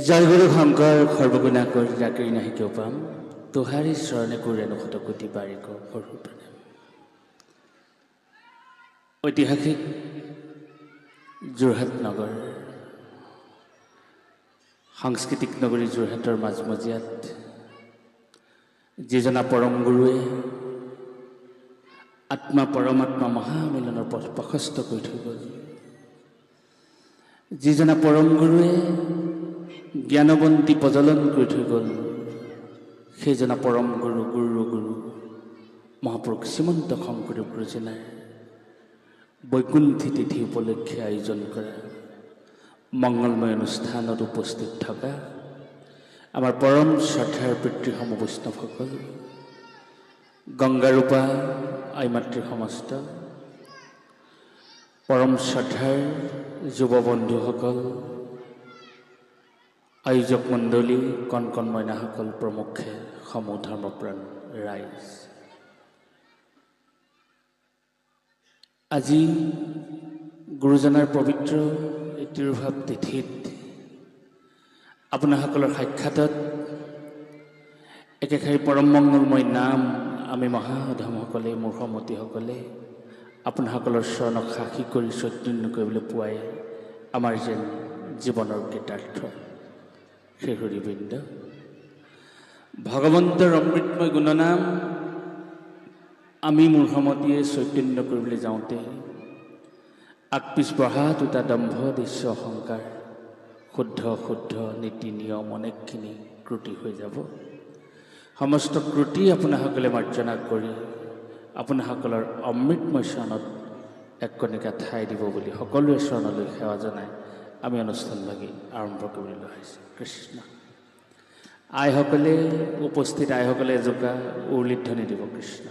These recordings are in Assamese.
জয়গুৰু শংকৰ সৰ্বগুণাকৰ জাকিৰি নাহি কিয় পাম তোহাৰী চৰণে কোৰেণু শতকোটি বাৰিক সৰু প্ৰণাম। ঐতিহাসিক যোৰহাট নগৰ, সাংস্কৃতিক নগৰী যোৰহাটৰ মাজমজিয়াত যিজনা পৰম গুৰুৱে আত্মা পৰমাত্মা মহামিলনৰ পথ প্ৰশস্ত কৰি থৈ গ'ল, যিজনা পৰম গুৰুৱে জ্ঞানবন্তী প্ৰজ্বলন কৰি থৈ গ'ল, সেইজনা পৰম গুৰু গুৰু গুৰু মহাপুৰুষ শ্ৰীমন্ত শংকৰদেৱ গুৰুজনাৰ বৈকুণ্ঠী তিথি উপলক্ষে আয়োজন কৰা মংগলময় অনুষ্ঠানত উপস্থিত থকা আমাৰ পৰম শ্ৰদ্ধাৰ পিতৃসম বৈষ্ণৱসকল, গংগাৰূপা আই মাতৃ সমস্ত, পৰম শ্ৰদ্ধাৰ যুৱ বন্ধুসকল, আয়োজক মণ্ডলী, কণ কণ মইনাসকল প্ৰমুখ্যে সমূহ ধৰ্মপ্ৰাণ ৰাইজ, আজি গুৰুজনাৰ পবিত্ৰ এই তিৰুভাৱ তিথিত আপোনাসকলৰ সাক্ষাতত একেষাৰি পৰম মংগলময় নাম আমি মহাধমসকলে মূৰ্খমতীসকলে আপোনাসকলৰ চৰণক সাক্ষী কৰি চৈতন্য কৰিবলৈ পোৱাই আমাৰ যেন জীৱনৰ কৃতাৰ্থ। সেই হৰিবৃন্দ, ভগৱন্তৰ অমৃতময় গুণনাম আমি মূৰ্খমতীয়ে চৈতন্য কৰিবলৈ যাওঁতে আগপিছ বঢ়া দুটা দম্ভ দৃশ্য অহংকাৰ শুদ্ধ শুদ্ধ নীতি নিয়ম অনেকখিনি ক্ৰুটি হৈ যাব। সমস্ত ক্ৰুটি আপোনাসকলে মাৰ্জনা কৰি আপোনাসকলৰ অমৃতময় চৰণত এক কণিকা ঠাই দিব বুলি সকলোৱে চৰণলৈ সেৱা জনাই আমি অনুষ্ঠানভাগি আৰম্ভ কৰিবলৈ লৈছোঁ। কৃষ্ণ। আইসকলে উপস্থিত আইসকলে এজোকা উৰুলিত ধ্বনি দিব। কৃষ্ণ।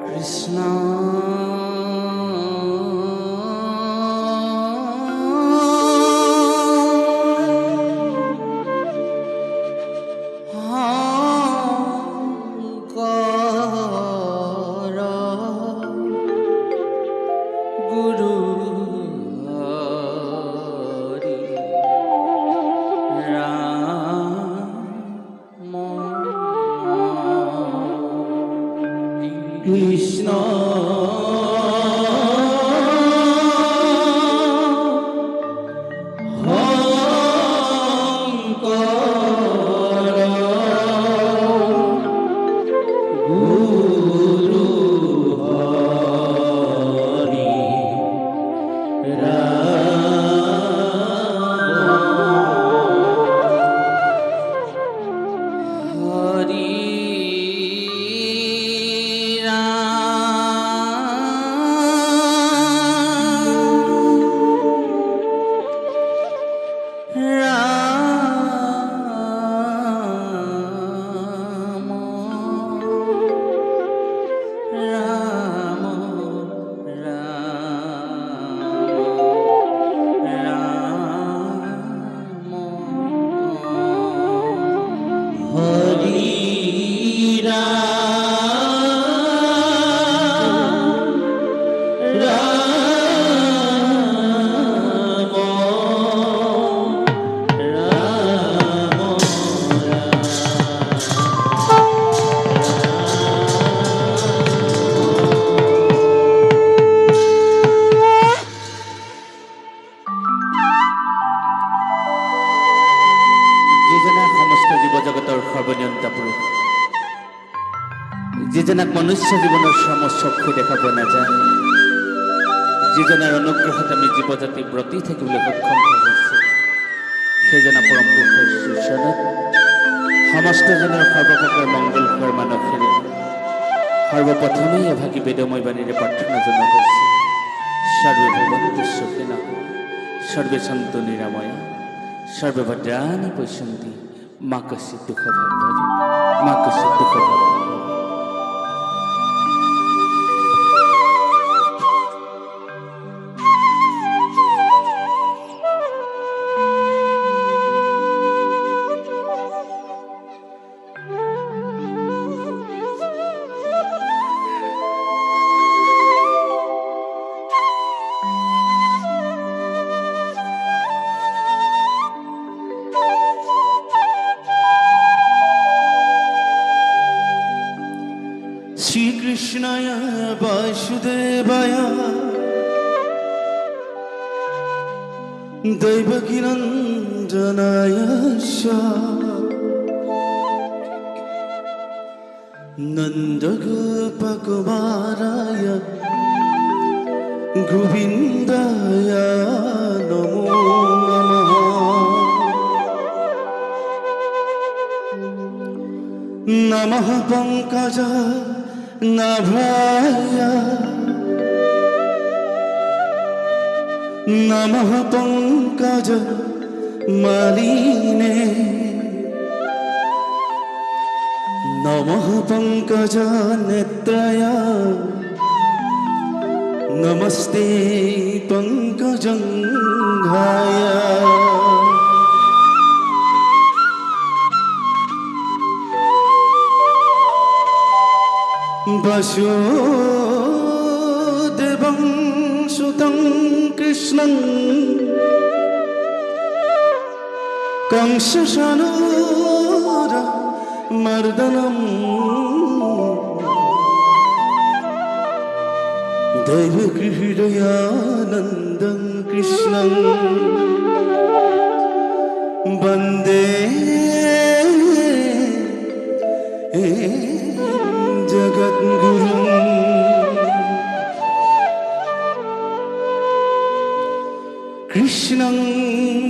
কৃষ্ণ Ram যিজনাক মনুষ্য জীৱনৰ চক্ষু দেখা পোৱা নাযায়, যিজনাৰ অনুগ্ৰহত আমি জীৱজাতি ব্ৰতি থাকিবলৈ সক্ষম হৈছে, সেইজনা পৰম পুৰুষৰ শ্ৰীচৰণত সমস্তজনৰ সৰ্বপ্ৰকাৰ মংগল হোৱাৰ মানসেৰে সৰ্বপ্ৰথমেই এভাগী বেদময় বাণীৰে প্ৰাৰ্থনা জনোৱা হৈছে। সৰ্বে ভৱন্তু সুখিনঃ, সৰ্বে সন্তু নিৰাময়া, সৰ্বে ভদ্ৰাণি পশ্যন্তি, মা কশ্চিৎ দুঃখভাগ্ ভবেৎ, মা কশ্চিৎ দুঃখভাগ্ ভবেৎ। শ্রীকৃষ্ণায় বাসুদেবায় দৈবকীনন্দনায় নন্দগোপকুমারায় গোবিন্দায় নমো নমঃ। নমঃ পঙ্কজ নাভায় নমঃ পঙ্কজ মালিনে নমঃ পঙ্কজ নেত্রায় নমস্তে পঙ্কজঙ্ঘায়। বসুদেবং সুতং কৃষ্ণং কংসশানুর মর্দনম দেবকী হৃদয়ানন্দং কৃষ্ণং বন্দে জগদ্গুরুং। কৃষ্ণং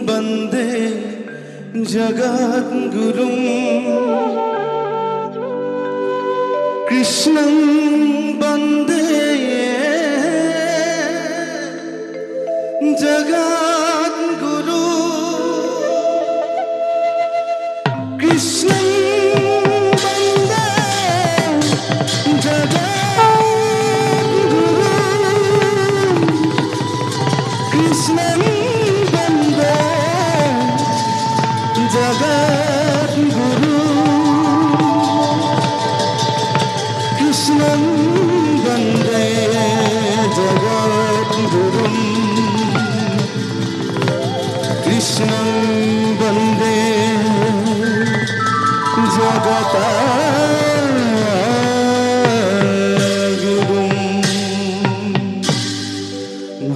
বন্দে জগদ্গুরুং, কৃষ্ণং বন্দে জগদ্গুরু, কৃষ্ণং কৃষ্ণং বন্দে জগদ্গুরুং।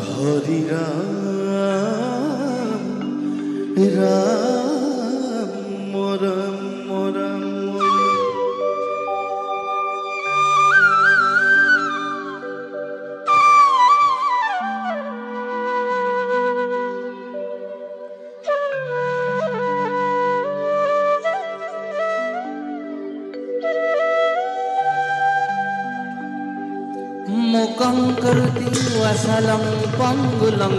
হরি রাম রাম রাম রাম। মুকং করতি ওয়াসালং পঙ্গুলঙ্ঘতে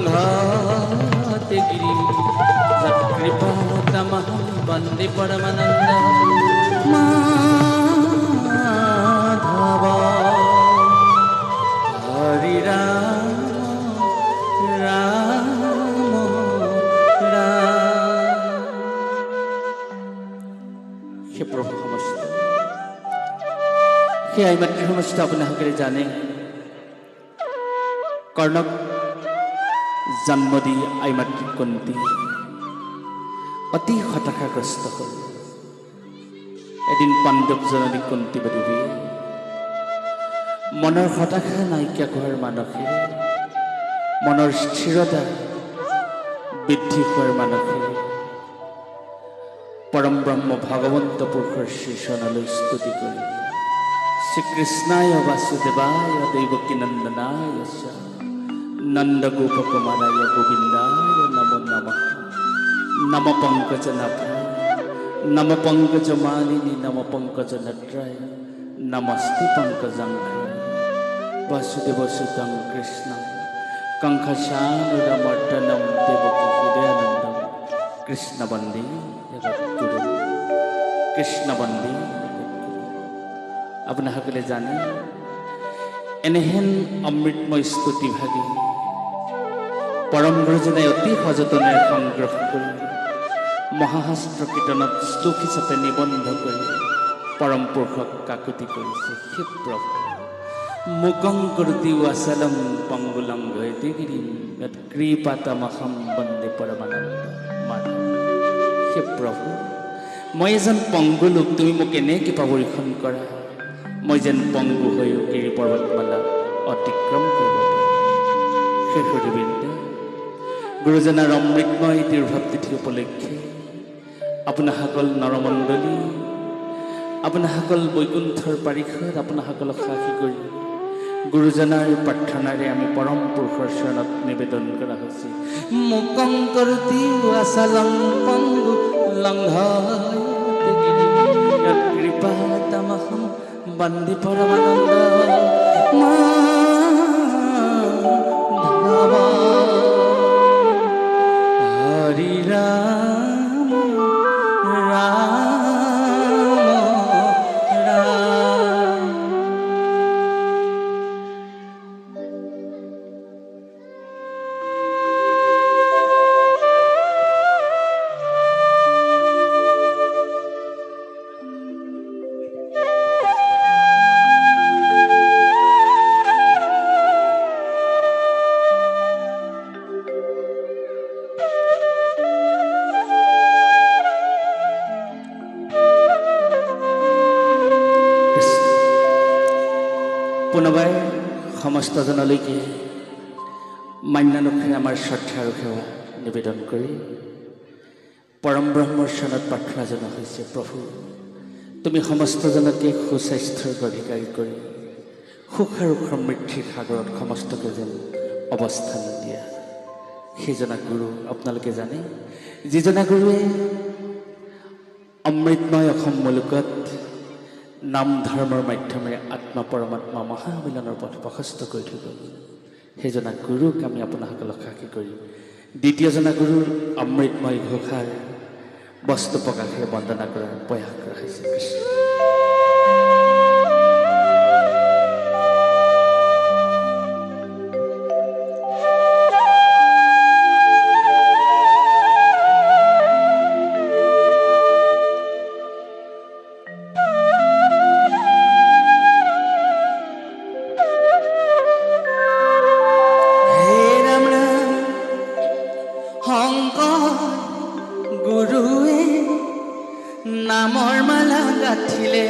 গিরিম যৎকৃপামুতমহং বন্দে পরমানন্দ মাধব। হরি রাম রাম রাম। হে প্রভু সমস্ত, হে আইমাতৃ সমস্ত আপোনালোকে জানে কৰ্ণক জন্ম দি আইমাতৃ কুন্তী অতি হতাশাগ্ৰস্ত হ'ল। এদিন পাণ্ডৱ জননী কুন্তী দেৱী মনৰ হতাশা নাইকিয়া কৰাৰ মানসেৰে, মনৰ স্থিৰতা বৃদ্ধি হোৱাৰ মানসেৰে পৰম ব্ৰহ্ম ভগৱন্ত পুৰুষৰ শ্ৰীচৰণলৈ স্তুতি কৰি শ্রীকৃষ্ণায় বাসুদেবায় দেবকীনন্দনায় চ নন্দগোপকুমারায় গোবিন্দায় নমো নমঃ। নম পঙ্কজনাভায় নম পঙ্কজমালিনী নম পঙ্কজনদ্রায় নমস্তে পঙ্কজাঙ্ঘ্রায়। বাসুদেব সুতং কৃষ্ণং কঙ্কশানুরমর্দনম দেবকী হৃদয়ানন্দম কৃষ্ণ বন্দে জগদ্গুরু কৃষ্ণ বন্দে জগদ্গুরু। আপোনাসকলে জানে এনেহেন অমৃতময় স্তুতিভাগী পৰম গুৰুজনাই অতি সযতনেৰে সংগ্ৰহ কৰি মহাশাস্ত্ৰ কীৰ্তনত শ্লোক হিচাপে নিবন্ধ কৰি পৰম পুৰুষক কাকুতি কৰিছে। হে প্ৰভু, মুকং কৰ্তি ৱাচলম পংগুলং ধৈতে গিৰিম যৎ কৃপাতমহং বন্দে পৰমানন্দ মাধৱ। হে প্ৰভু, মই এজন পংগু লোক, তুমি মোক এনে কৃপা পৰীক্ষণ কৰা, মই যেন পংগু হৈও গিৰি পৰ্বতমালা অতিক্ৰম কৰিব পাৰোঁ। শেষৰবৃন্দ, গুৰুজনাৰ অমৃতময় তিৰুভাৱ তিথি উপলক্ষে আপোনাসকল নৰমণ্ডলী, আপোনাসকল বৈকুণ্ঠৰ পাৰিষদ, আপোনাসকলক সাক্ষী কৰি গুৰুজনাৰ প্ৰাৰ্থনাৰে আমি পৰম পুৰুষৰ চৰণত নিবেদন কৰা হৈছে। মুকং কৰ্তি ৱাচলং পংগু লংঘয়তে গিৰিম যৎ কৃপাতমহং বন্দে পৰমানন্দ মাধৱ। হৰি ৰাম ৰাম ৰাম। পুনবাৰ সমস্তজনলৈকে মান্যানুসাৰে আমাৰ শ্ৰদ্ধা আৰু সেৱা নিবেদন কৰি পৰম ব্ৰহ্মৰ চৰণত প্ৰাৰ্থনা জনোৱা হৈছে। প্ৰভু, তুমি সমস্তজনকে সুস্বাস্থ্যৰ অধিকাৰী কৰি সুখ আৰু সমৃদ্ধিৰ সাগৰত সমস্তকে যেন অৱস্থান দিয়া। সেইজনা গুৰু আপোনালোকে জানে, যিজনা গুৰুৱে অমৃতময় অসম মুলুকত নাম ধৰ্মৰ মাধ্যমেৰে আত্মা পৰমাত্মা মহামিলনৰ পথ প্ৰশস্ত কৰি থৈ গ'ল, সেইজনা গুৰুক আমি আপোনাসকলক সাক্ষী কৰি দ্বিতীয়জনা গুৰুৰ অমৃতময় ঘোষাৰ বস্তু প্ৰকাশেৰে বন্দনা কৰাৰ প্ৰয়াস কৰা হৈছে। কৃষ্ণ নামৰ মালা গাঁঠিলে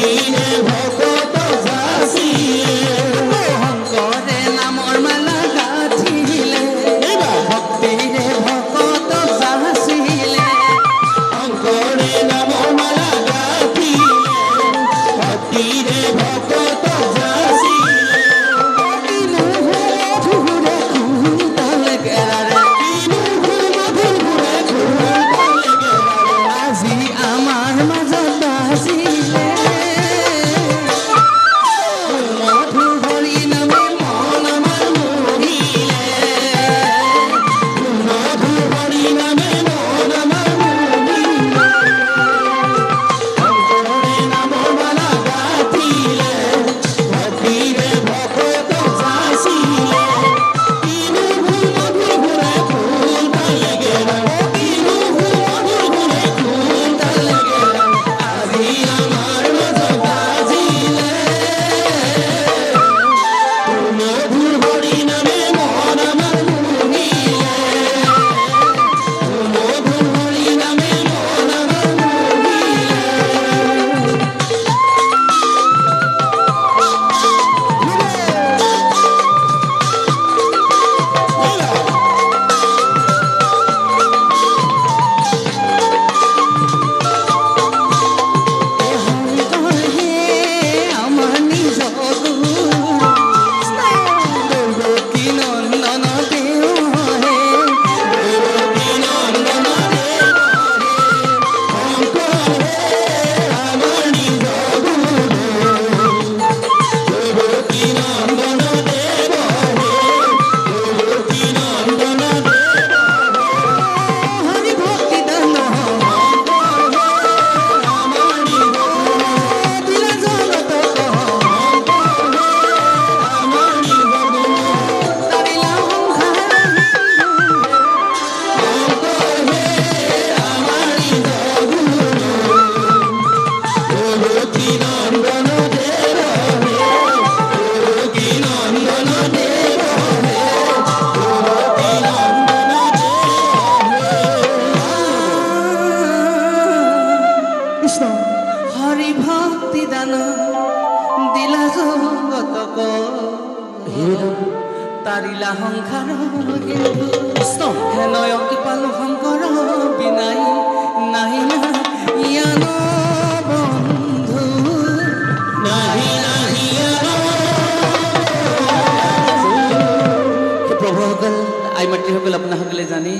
ভক্তিৰে ভকত যাচিলে শংকৰে নামৰ মালা গাঁঠিলে ভক্তিৰে ভকত যাচিলে শংকৰে নামৰ মালা গাঁঠিলে ভক্তিৰে ভকত যাচিলে কিনো মধুৰে কুন্তল গেৰাৰে আজি আমাৰ মাজত বাজিলে মধু হৰি নামে মন আমাৰ মোহিলে মধু হৰি নামে মন আমাৰ মোহিলে শংকৰে নামৰ মালা গাঁঠিলে ভক্তিৰে ভকত যাচিলে কিনো মধুৰে ফুল পালে গেৰা কিনো মধুৰে ফুল পালে গেৰা আজি আমাৰ মাজত বাজিলে মধুৰ হৰি নামে মন আমাৰ মোহিলে মধুৰ হৰি নামে মন আমাৰ শংকৰ হে আমাৰ নিজ গুৰু দেৱকী নন্দন দেৱ হে হৰি ভক্তি দান দিলা জগত তাৰিলা কৃষ্ণ হৰি ভক্তি দান দিলা জগতক তাৰিলা সংসাৰ কৃষ্ণ হেনয় কৃপালু শংকৰ বিনাই নাহি না ইয়ান বন্ধু প্ৰভুসকল আই মাতৃসকল আপোনাসকলে জানে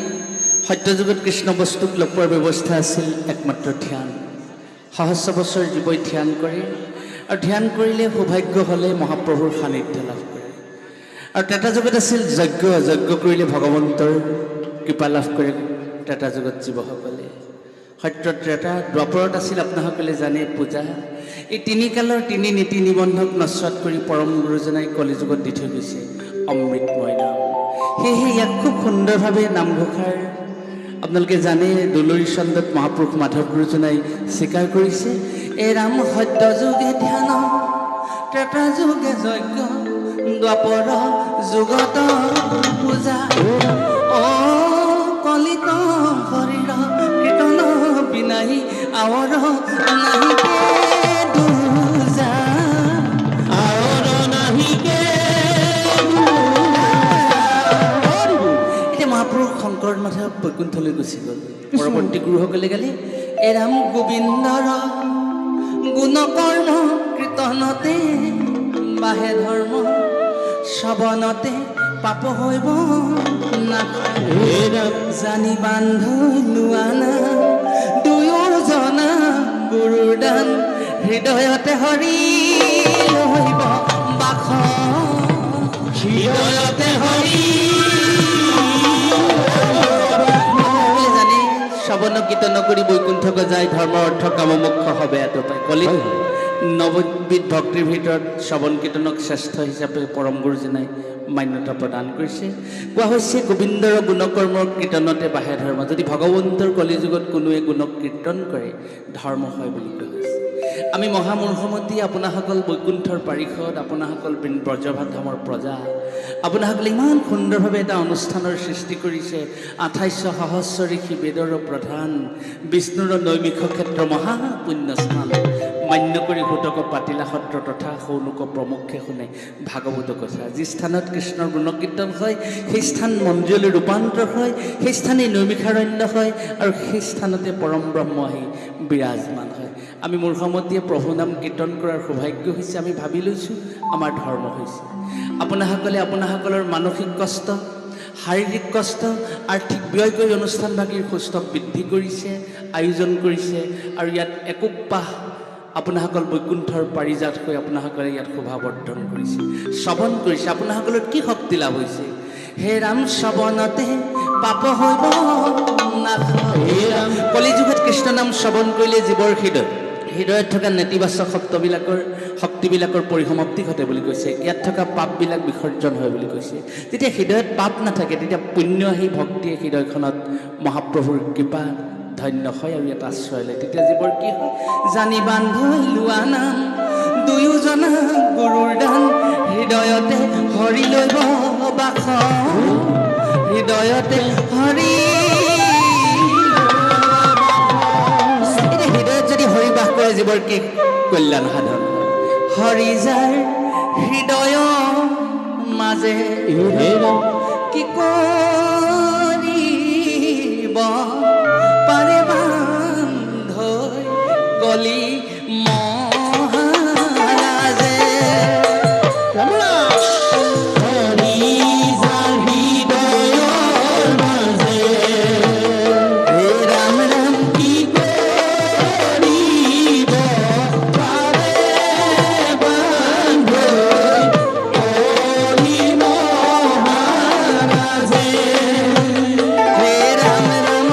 সত্যযুগত কৃষ্ণ বস্তুক লগ পোৱাৰ ব্যৱস্থা আছিল একমাত্ৰ ধ্যান সহস্ৰ বছৰ জীৱই ধ্যান কৰে আৰু ধ্যান কৰিলে সৌভাগ্য হ'লে মহাপ্ৰভুৰ সান্নিধ্য লাভ কৰে আৰু ত্ৰেতা যুগত আছিল যজ্ঞ যজ্ঞ কৰিলে ভগৱন্তৰ কৃপা লাভ কৰে ত্ৰেতা যুগত জীৱসকলে সত্য ত্ৰেতা দ্বাপৰত আছিল আপোনাসকলে জানে পূজা এই তিনি কালৰ তিনি নীতি নিবন্ধক নস্বাত কৰি পৰম গুৰুজনাই কলিযুগত দি থৈ গৈছে অমৃতময় নাম সেয়েহে ইয়াক খুব সুন্দৰভাৱে নামঘোষাৰ আপোনালোকে জানে দুলৰী চন্দত মহাপুৰুষ মাধৱ গুৰুজনাই স্বীকাৰ কৰিছে এ ৰাম সত্য যুগে ধ্যান ত্ৰেতা যুগে যজ্ঞ দ্বাপৰ যুগত পূজা অ কলিত শৰীৰ কীৰ্তন বিনাই আৱৰ নাহিকে দুজা আৱৰ নাহিকে এতিয়া মহাপুৰুষ শংকৰ মাধৱ বৈকুণ্ঠলৈ গুচি গ'ল পৰৱৰ্তী গুৰুসকলে গালে এ ৰাম গোবিন্দৰ গুণকৰ্ম কীৰ্তনতে বাহে ধৰ্ম শ্ৰৱণতে পাপ হৈব নাখায় জানি বান্ধ লোৱানা দুয়োজনা গুৰুৰ দান হৃদয়তে হৰি লহিব বাস হৃদয়তে হৰি জানি শ্ৰৱণ কীৰ্তন কৰি বৈকুণ্ঠক যায় ধৰ্ম অৰ্থ কাম মোক্ষ হবে এত পায় কলিত নৱবিধ ভক্তিৰ ভিতৰত শ্ৰৱণ কীৰ্তনক শ্ৰেষ্ঠ হিচাপে পৰম গুৰুজনাই মান্যতা প্ৰদান কৰিছে কোৱা হৈছে গোবিন্দৰ গুণকৰ্মৰ কীৰ্তনতে বাহে ধৰ্ম যদি ভগৱন্তৰ কলিযুগত কোনোৱে গুণক কীৰ্তন কৰে ধৰ্ম হয় বুলি কোৱা হৈছে আমি মহামূৰ্খমতী আপোনাসকল বৈকুণ্ঠৰ পাৰিষদ আপোনাসকল ব্ৰজভাত ধামৰ প্ৰজা আপোনাসকলে ইমান সুন্দৰভাৱে এটা অনুষ্ঠানৰ সৃষ্টি কৰিছে ২৮০০ সহস্ৰ ঋষি বেদৰ প্ৰধান বিষ্ণুৰ নৈমিষ ক্ষেত্ৰ মহাপুণ্যস্থান মান্য কৰি সুতক পাতিলা সত্ৰ তথা সৌলোক প্ৰমুখে শুনে ভাগৱত কথা। যি স্থানত কৃষ্ণৰ গুণকীৰ্তন হয় সেই স্থান মন্দিৰলৈ ৰূপান্তৰ হয়, সেই স্থানেই নৈমিষাৰণ্য হয় আৰু সেই স্থানতে পৰম ব্ৰহ্ম আহি বিৰাজমান হয়। আমি মূৰ্খমতীয়ে প্ৰভু নাম কীৰ্তন কৰাৰ সৌভাগ্য হৈছে। আমি ভাবি লৈছোঁ আমাৰ ধৰ্ম হৈছে। আপোনাসকলৰ মানসিক কষ্ট, শাৰীৰিক কষ্ট, আৰ্থিক ব্যয় কৰি অনুষ্ঠানভাগীৰ সুস্থক বৃদ্ধি কৰিছে, আয়োজন কৰিছে আৰু ইয়াত একোপাহ আপোনাসকল বৈকুণ্ঠৰ পাৰিজাত হৈ আপোনাসকলে ইয়াত শোভাবৰ্ধন কৰিছে, শ্ৰৱণ কৰিছে। আপোনাসকলৰ কি শক্তি লাভ হৈছে? হে ৰাম শ্ৰৱণতে পাপ হৈব নাশ। হে ৰাম, কলিযুগত কৃষ্ণ নাম শ্ৰৱণ কৰিলে জীৱৰ হৃদয়ত থকা নেতিবাচক শক্তিবিলাকৰ পৰিসমাপ্তি ঘটে বুলি কৈছে। ইয়াত থকা পাপবিলাক বিসৰ্জন হয় বুলি কৈছে। যেতিয়া হৃদয়ত পাপ নাথাকে তেতিয়া পুণ্য আহি ভক্তিয়ে হৃদয়খনত মহাপ্ৰভুৰ কৃপা ধন্য হয় আৰু ইয়াত আশ্ৰয় লয়। তেতিয়া জীৱৰ কি হয়? জানি বান্ধৈ লোৱা নাম দুয়োজনা গুৰুৰ দান, হৃদয়তে হৰি লৈ বাস, হৃদয়তে হৰি। হৃদয়ত যদি হৰি বাস কৰে জীৱৰ কি কল্যাণ সাধন হয়। হৰি যাৰ হৃদয় মাজে কি কৰিব পাৰে বান্ধৈ কলি মহাৰাজে। হৰি যাৰ হৃদয়ৰ মাজে, হে ৰাম ৰাম কি কৰিব পাৰে বান্ধৈ কলি মহাৰাজে। হে ৰাম ৰাম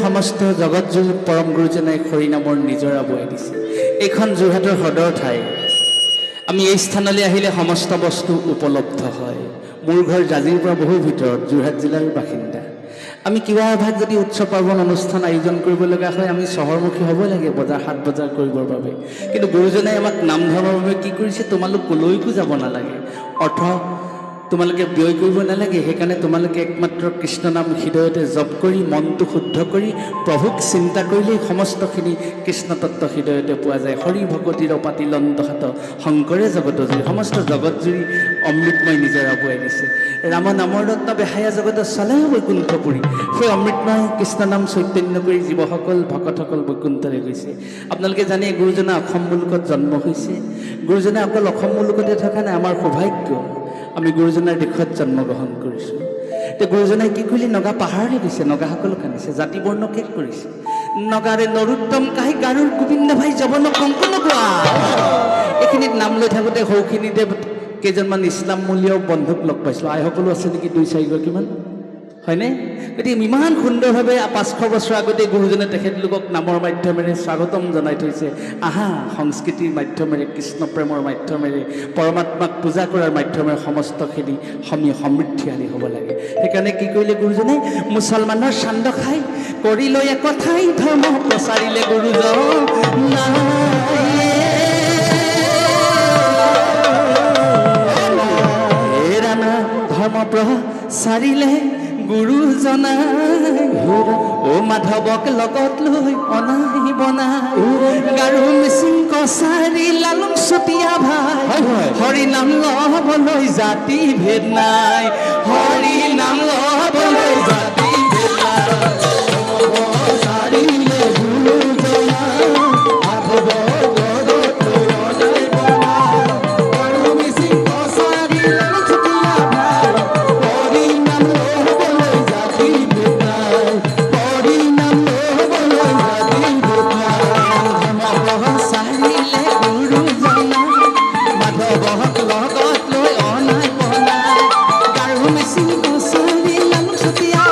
সমস্ত জগতজুৰি পৰম গুৰুজনাই হৰি নামৰ নিজৰা বোৱাই দিছে। এইখন যোৰহাটৰ সদৰ ঠাই। আমি এই স্থানলৈ আহিলে সমস্ত বস্তু উপলব্ধ হয়। মোৰ ঘৰ জাজিৰ পৰা বহু ভিতৰত, যোৰহাট জিলাৰ বাসিন্দা। আমি কিবা এভাগ যদি উৎসৱ পাৰ্বণ অনুষ্ঠান আয়োজন কৰিব লগা হয়, আমি চহৰমুখী হ'ব লাগে বজাৰ হাট বজাৰ কৰিবৰ বাবে। কিন্তু গুৰুজনাই আমাক নাম ধৰ্মৰ বাবে কি কৰিছে, তোমালোক কলৈকো যাব নালাগে, অৰ্থ তোমালোকে ব্যয় কৰিব নালাগে। সেইকাৰণে তোমালোকে একমাত্ৰ কৃষ্ণ নাম হৃদয়তে জপ কৰি মনটো শুদ্ধ কৰি প্ৰভুক চিন্তা কৰিলেই সমস্তখিনি কৃষ্ণতত্ত্ব হৃদয়তে পোৱা যায়। হৰি ভকতিৰ পাতিলন্ত হাত শংকৰে জগতজুৰি, সমস্ত জগতজুৰি অমৃতময় নিজৰা বোৱাই দিছে। ৰাম নামৰ ৰত্ন বেহায়া জগত চলে বৈকুণ্ঠপুৰী। সেই অমৃতময় কৃষ্ণ নাম চৈতন্য কৰি জীৱসকল ভকতসকল বৈকুণ্ঠলৈ গৈছে। আপোনালোকে জানে গুৰুজনা অসম মুলুকত জন্ম হৈছে। গুৰুজনা অকল অসম মুলুকতে থকা নাই, আমাৰ সৌভাগ্য আমি গুৰুজনাৰ দেশত জন্মগ্ৰহণ কৰিছোঁ। এতিয়া গুৰুজনাই কি কৰিলে, নগা পাহাৰলৈ গৈছে, নগাসকলক আনিছে, জাতি বৰ্ণ শেষ কৰিছে। নগাৰে নৰোত্তম কাহি গাৰুৰ গোবিন্দ ভাই জৱন কংকন গোৱা। এইখিনিত নাম লৈ থাকোঁতে সৌখিনিতে কেইজনমান ইছলামমূলীয় বন্ধুক লগ পাইছিলোঁ। আইসকলো আছে নেকি, 2-4গৰাকীমান, হয়নে? গতিকে ইমান সুন্দৰভাৱে 500 বছৰ আগতে গুৰুজনে তেখেতলোকক নামৰ মাধ্যমেৰে স্বাগতম জনাই থৈছে। আহা, সংস্কৃতিৰ মাধ্যমেৰে, কৃষ্ণ প্ৰেমৰ মাধ্যমেৰে, পৰমাত্মাক পূজা কৰাৰ মাধ্যমেৰে সমস্তখিনি সমৃদ্ধিশালী হ'ব লাগে। সেইকাৰণে কি কৰিলে গুৰুজনে, মুছলমানৰ চান্দ খাই কৰি লৈ একঠাই ধৰ্ম প্ৰচাৰিলে গুৰুজন। ধৰ্ম প্ৰচাৰিলে গুৰুজনাই, অ মাধৱক লগত লৈ অনাই বনাই। গাৰো মিচিং কছাৰী লালুং চুতীয়া ভাই, হৰি নাম ল'বলৈ জাতি ভেদ নাই, হৰি নাম ল'বলৈ জাতি ভেদ নাই। প্ৰচাৰিলে গুৰুজনাই, মাধৱক লগত লৈ অনাই বনাই। গাৰো মিচিং কছাৰী লালুং চুতীয়া ভাই, হৰি নাম ল'বলৈ জাতি ভেদ নাই, হৰি নাম ল'বলৈ জাতি ভেদ নাই। প্ৰচাৰিলে গুৰুজনাই, মাধৱক লগত লৈ অনাই বনাই। গাৰো মিচিং কছাৰী লালুং চুতীয়া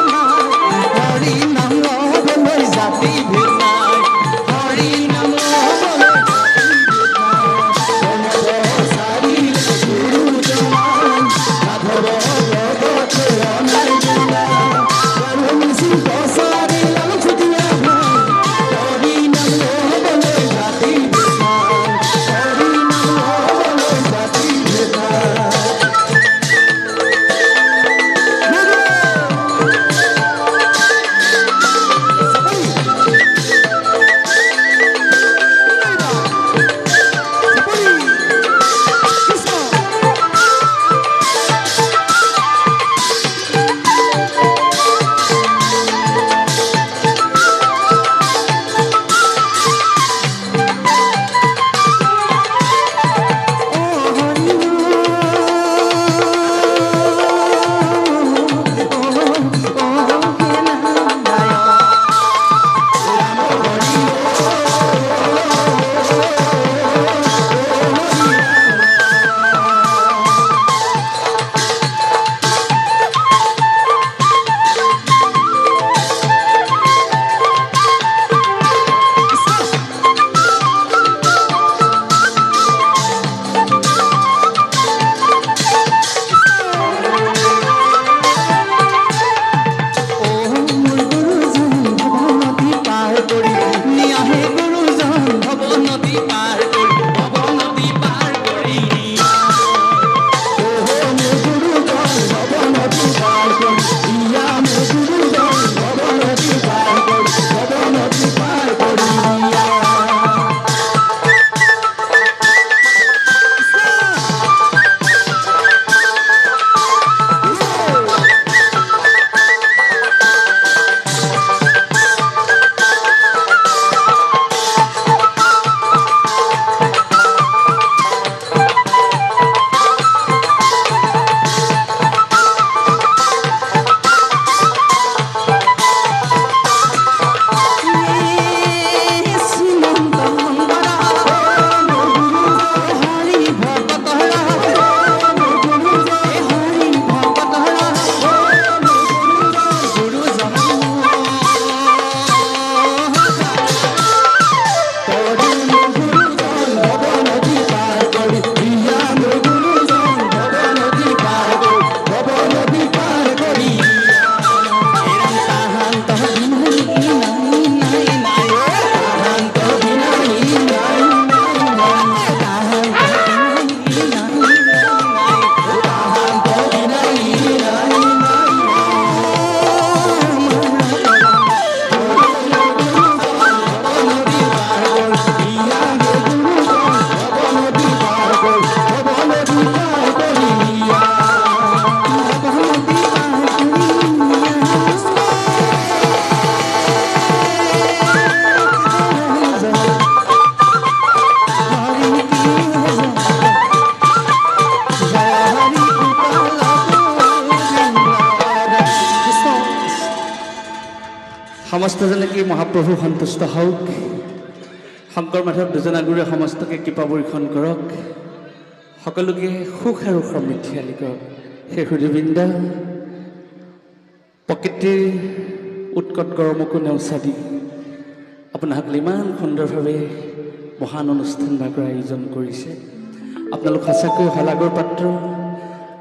মহাপ্ৰভু সন্তুষ্ট হওক। শংকৰ মাধৱ দুজনা গুৰুৱে সমস্তকে কৃপা বৰ্ষণ কৰক। সকলোকে সুখ আৰু সমৃদ্ধিশালী কৰক। সেই সুধীবৃন্দ, প্ৰকৃতিৰ উৎকট গৰমকো নেওচা দি আপোনাসকলে ইমান সুন্দৰভাৱে মহান অনুষ্ঠান ভাগৰ আয়োজন কৰিছে। আপোনালোক সঁচাকৈ শলাগৰ পাত্ৰ,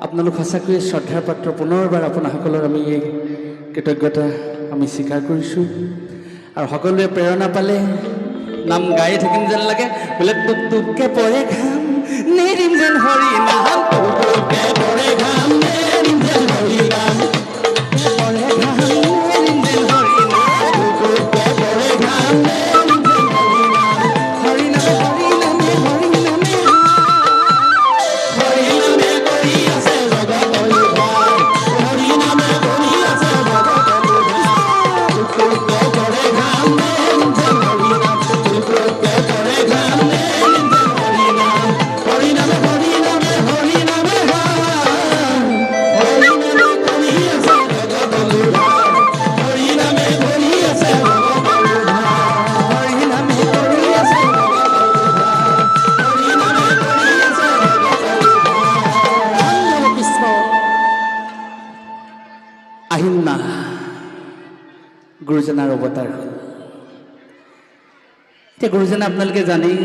আপোনালোক সঁচাকৈয়ে শ্ৰদ্ধাৰ পাত্ৰ। পুনৰবাৰ আপোনাসকলৰ আমি এই কৃতজ্ঞতা আমি স্বীকাৰ কৰিছোঁ। আৰু সকলোৱে প্ৰেৰণা পালে নাম গাই থাকিম যেন লাগে। বোলে টুপ টুপকে পৰে ঘাম, নেৰিম যেন হৰি নাম, টুপ টুপকে পৰে ঘাম, নেৰিম যেন হৰি নাম, পৰে ঘাম, নেৰিম যেন হৰি নাম, টুপ টুপকে পৰে ঘাম, নেৰিম যেন হৰি নাম, হৰি নামে হৰি নামে হৰি নামে হৰি নামে কৰি আছে জগতৰ উদ্ধাৰ, হৰি নামে কৰি আছে জগতৰ উদ্ধাৰ, টুপ টুপকে পৰে ঘাম, নেৰিম যেন হৰি নাম, টুপ টুপকে পৰে ঘাম, নেৰিম যেন হৰি নাম, হৰি নামে হৰি নামে হৰি নামে হৰি নামে কৰি আছে জগতৰ উদ্ধাৰ, হৰি নামে কৰি আছে জগতৰ উদ্ধাৰ, হৰি নামে কৰি আছে জগতৰ উদ্ধাৰ, হৰি নামে কৰি আছে জগতৰ উদ্ধাৰ। কৃষ্ণ। আহিন মাহ গুৰুজনাৰ অৱতাৰ হ'ল। এতিয়া গুৰুজনা আপোনালোকে জানেই,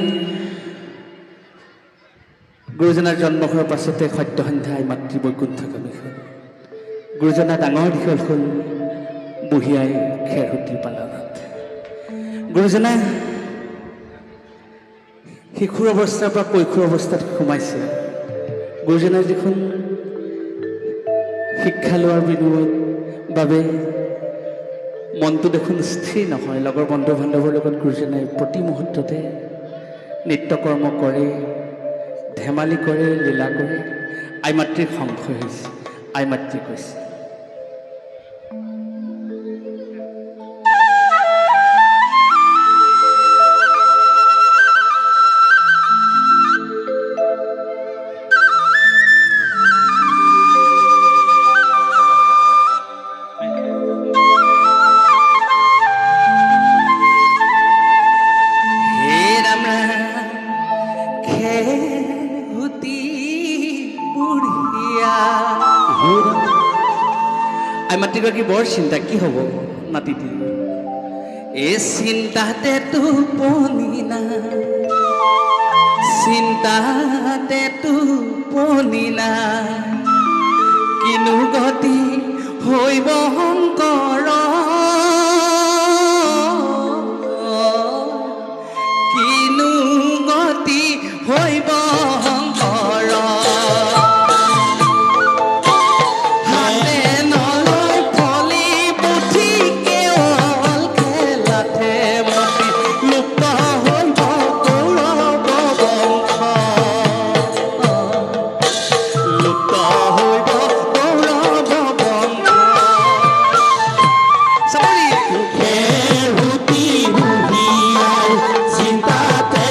গুৰুজনাৰ জন্ম হোৱাৰ পাছতে সত্য সন্ধ্যা আই মাতৃ বৈকুণ্ঠগামী হ'ল। গুৰুজনা ডাঙৰ দীঘল হ'ল বুঢ়ী আই খেৰসুঁতি পালনত। গুৰুজনা শিশুৰ অৱস্থাৰ পৰা কৈশোৰ অৱস্থাত সোমাইছে। গুৰুজনাই দেখোন শিক্ষা লোৱাৰ বিনিময়ত বাবে মনটো দেখোন স্থিৰ নহয়। লগৰ বন্ধু বান্ধৱৰ লগত গুৰুজনাই প্ৰতি মুহূৰ্ততে নিত্যকৰ্ম কৰে, ধেমালি কৰে, লীলা কৰে। আই মাতৃৰ সংশয় হৈছে। আই মাতৃ কৈছে, মাতৃগৰাকী বৰ চিন্তা, কি হ'ব নাতিটি? এই চিন্তাতে টোপনি নাই, চিন্তাতে টোপনি নাই, কিনো গতি হৈব শংকৰ, কিনো গতি হৈব শংকৰ, চিন্তাতে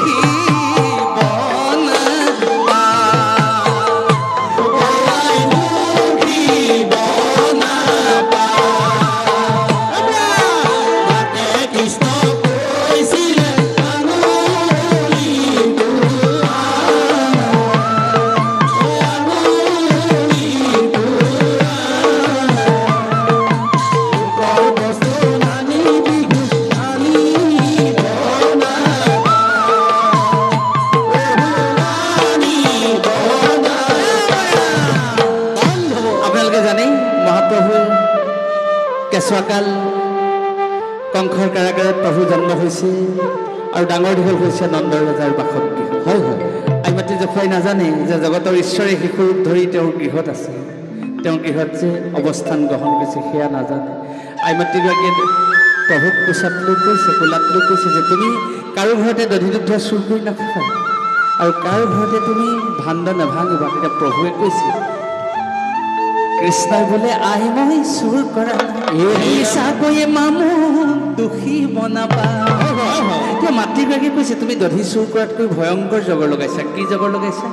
দুখী বনাবা আই দুখী বনাবা তাতে কৃষ্ণ কৈছিলে আঙুলিটো লোকৰ বস্তু নানিবি আনিব নাবা আনিব আপোনালোকে জানে মহাপ্ৰভুৰ কেঁচুৱাকাল কংসৰ কাৰাগাৰত প্ৰভু জন্ম হৈছে আৰু ডাঙৰ দীঘল হৈছে নন্দ ৰজাৰ বাসত গৃহ হয় হয় আইমাতৃ জখুৱাই নাজানে যে জগতৰ ঈশ্বৰে শিশুৰূপ ধৰি তেওঁৰ গৃহত আছে তেওঁৰ গৃহত যে অৱস্থান গ্ৰহণ কৰিছে সেয়া নাজানে আইমাতৃগৰাকীয়ে প্ৰভুক কোচাত লৈ কৈছে কোলাত লৈ কৈছে যে তুমি কাৰো ঘৰতে দধি দুগ্ধ চুৰ কৰি নাখাবা আৰু কাৰো ঘৰতে তুমি ভাণ্ড নাভাঙিবা তেতিয়া প্ৰভুৱে কৈছে কৃষ্ণই বোলে আই মই চুৰ কৰা চাকৈয়ে মামু দোষী বনাবা এতিয়া মাতৃগৰাকীয়ে কৈছে তুমি দধি চুৰ কৰাতকৈ ভয়ংকৰ জগৰ লগাইছা কি জগৰ লগাইছা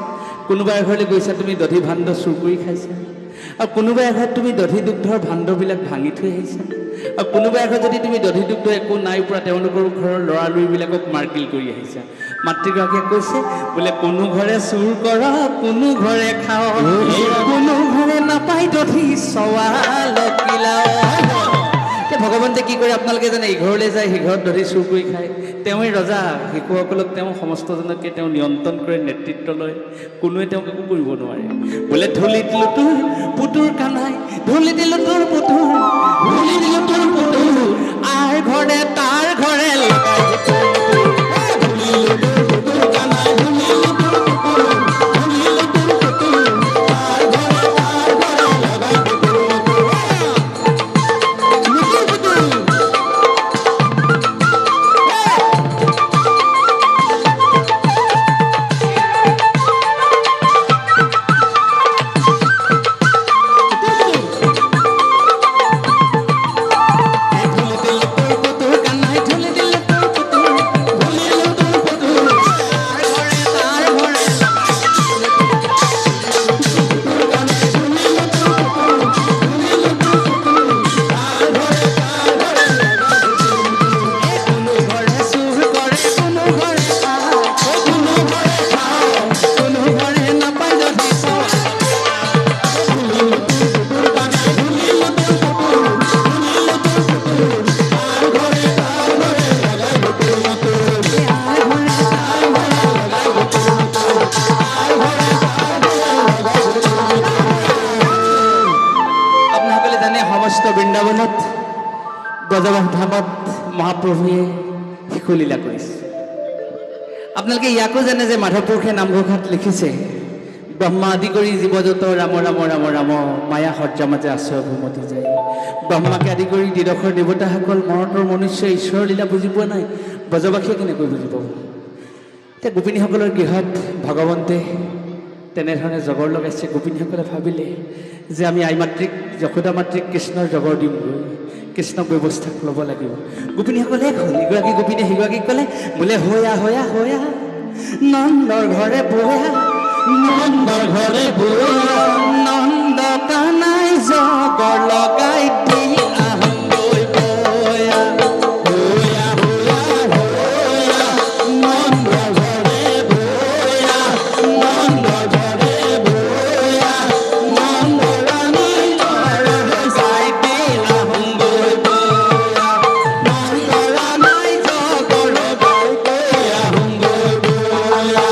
কোনোবা এঘৰলৈ গৈছা তুমি দধি ভাণ্ড চুৰ কৰি খাইছা আৰু কোনোবা এঘৰত তুমি দধি দুগ্ধৰ ভাণ্ডবিলাক ভাঙি থৈ আহিছা আৰু কোনোবা এঘৰত যদি তুমি দধি দুগ্ধ একো নাই পৰা তেওঁলোকৰ ঘৰৰ ল'ৰালৰিবিলাকক মাৰকিল কৰি আহিছা মাতৃগৰাকীয়ে কৈছে বোলে কোনো ঘৰে চুৰ কৰ কোনো ঘৰে খাওঁ কোনো ঘৰে নাপায় দধি চৱালকিলাও এতিয়া ভগৱন্তে কি কৰে আপোনালোকে জানে ইঘৰলৈ যায় সিঘৰত দধি চুৰ কৰি খায় তেওঁৱেই ৰজা শিশুসকলক তেওঁ সমস্তজনকে তেওঁ নিয়ন্ত্ৰণ কৰে নেতৃত্ব লয় কোনোৱে তেওঁক একো কৰিব নোৱাৰে বোলে ধূলিত লুতুৰ পুতুৰ কানাই ধূলিত লুতুৰ পুতুৰ ধূলিত লুতুৰ পুতুৰ আৰ ঘৰে তাৰ ঘৰে লগাই বৃন্দাবনত ব্ৰজবাস ধামত মহাপ্ৰভুৱে শিশুলীলা কৰিছে আপোনালোকে ইয়াকো জানে যে মাধৱ পুৰুষে নামঘোষাত লিখিছে ব্ৰহ্মা আদি কৰি জীৱজত ৰাম ৰাম ৰাম ৰাম মায়া সজ্জা মাজে আশ্ৰয় ভূমতি যায় ব্ৰহ্মাকে আদি কৰি দ্বিদশৰ দেৱতাসকল মৰতৰ মনুষ্য ঈশ্বৰৰ লীলা বুজি পোৱা নাই ব্ৰজবাসীয়ে কেনেকৈ বুজি পাব এতিয়া গোপিনীসকলৰ গৃহত ভগৱন্তে তেনেধৰণে জগৰ লগাইছে গোপিনীসকলে ভাবিলে যে আমি আই মাতৃক যশোদা মাতৃক কৃষ্ণৰ জগৰ দিমগৈ কৃষ্ণক ব্যৱস্থা ল'ব লাগিব গোপিনীসকলে হ'ল ইগৰাকী গোপিনীয়ে সিগৰাকীক ক'লে বোলে হৈয়া হৈয়া হৈয়া নন্দৰ ঘৰে বয়া নন্দৰ ঘৰে বয়া নন্দ কানাই জগৰ লগাই দি আহোঁগৈ বয়া বয়া বয়া নন্দৰ ঘৰে বয়া নন্দৰ ঘৰে বয়া নন্দৰ ৰাণী চাই দি আহোঁগৈ বয়া নন্দৰ ৰাণী জগৰ লগাই কৈ আহোঁগৈ বয়া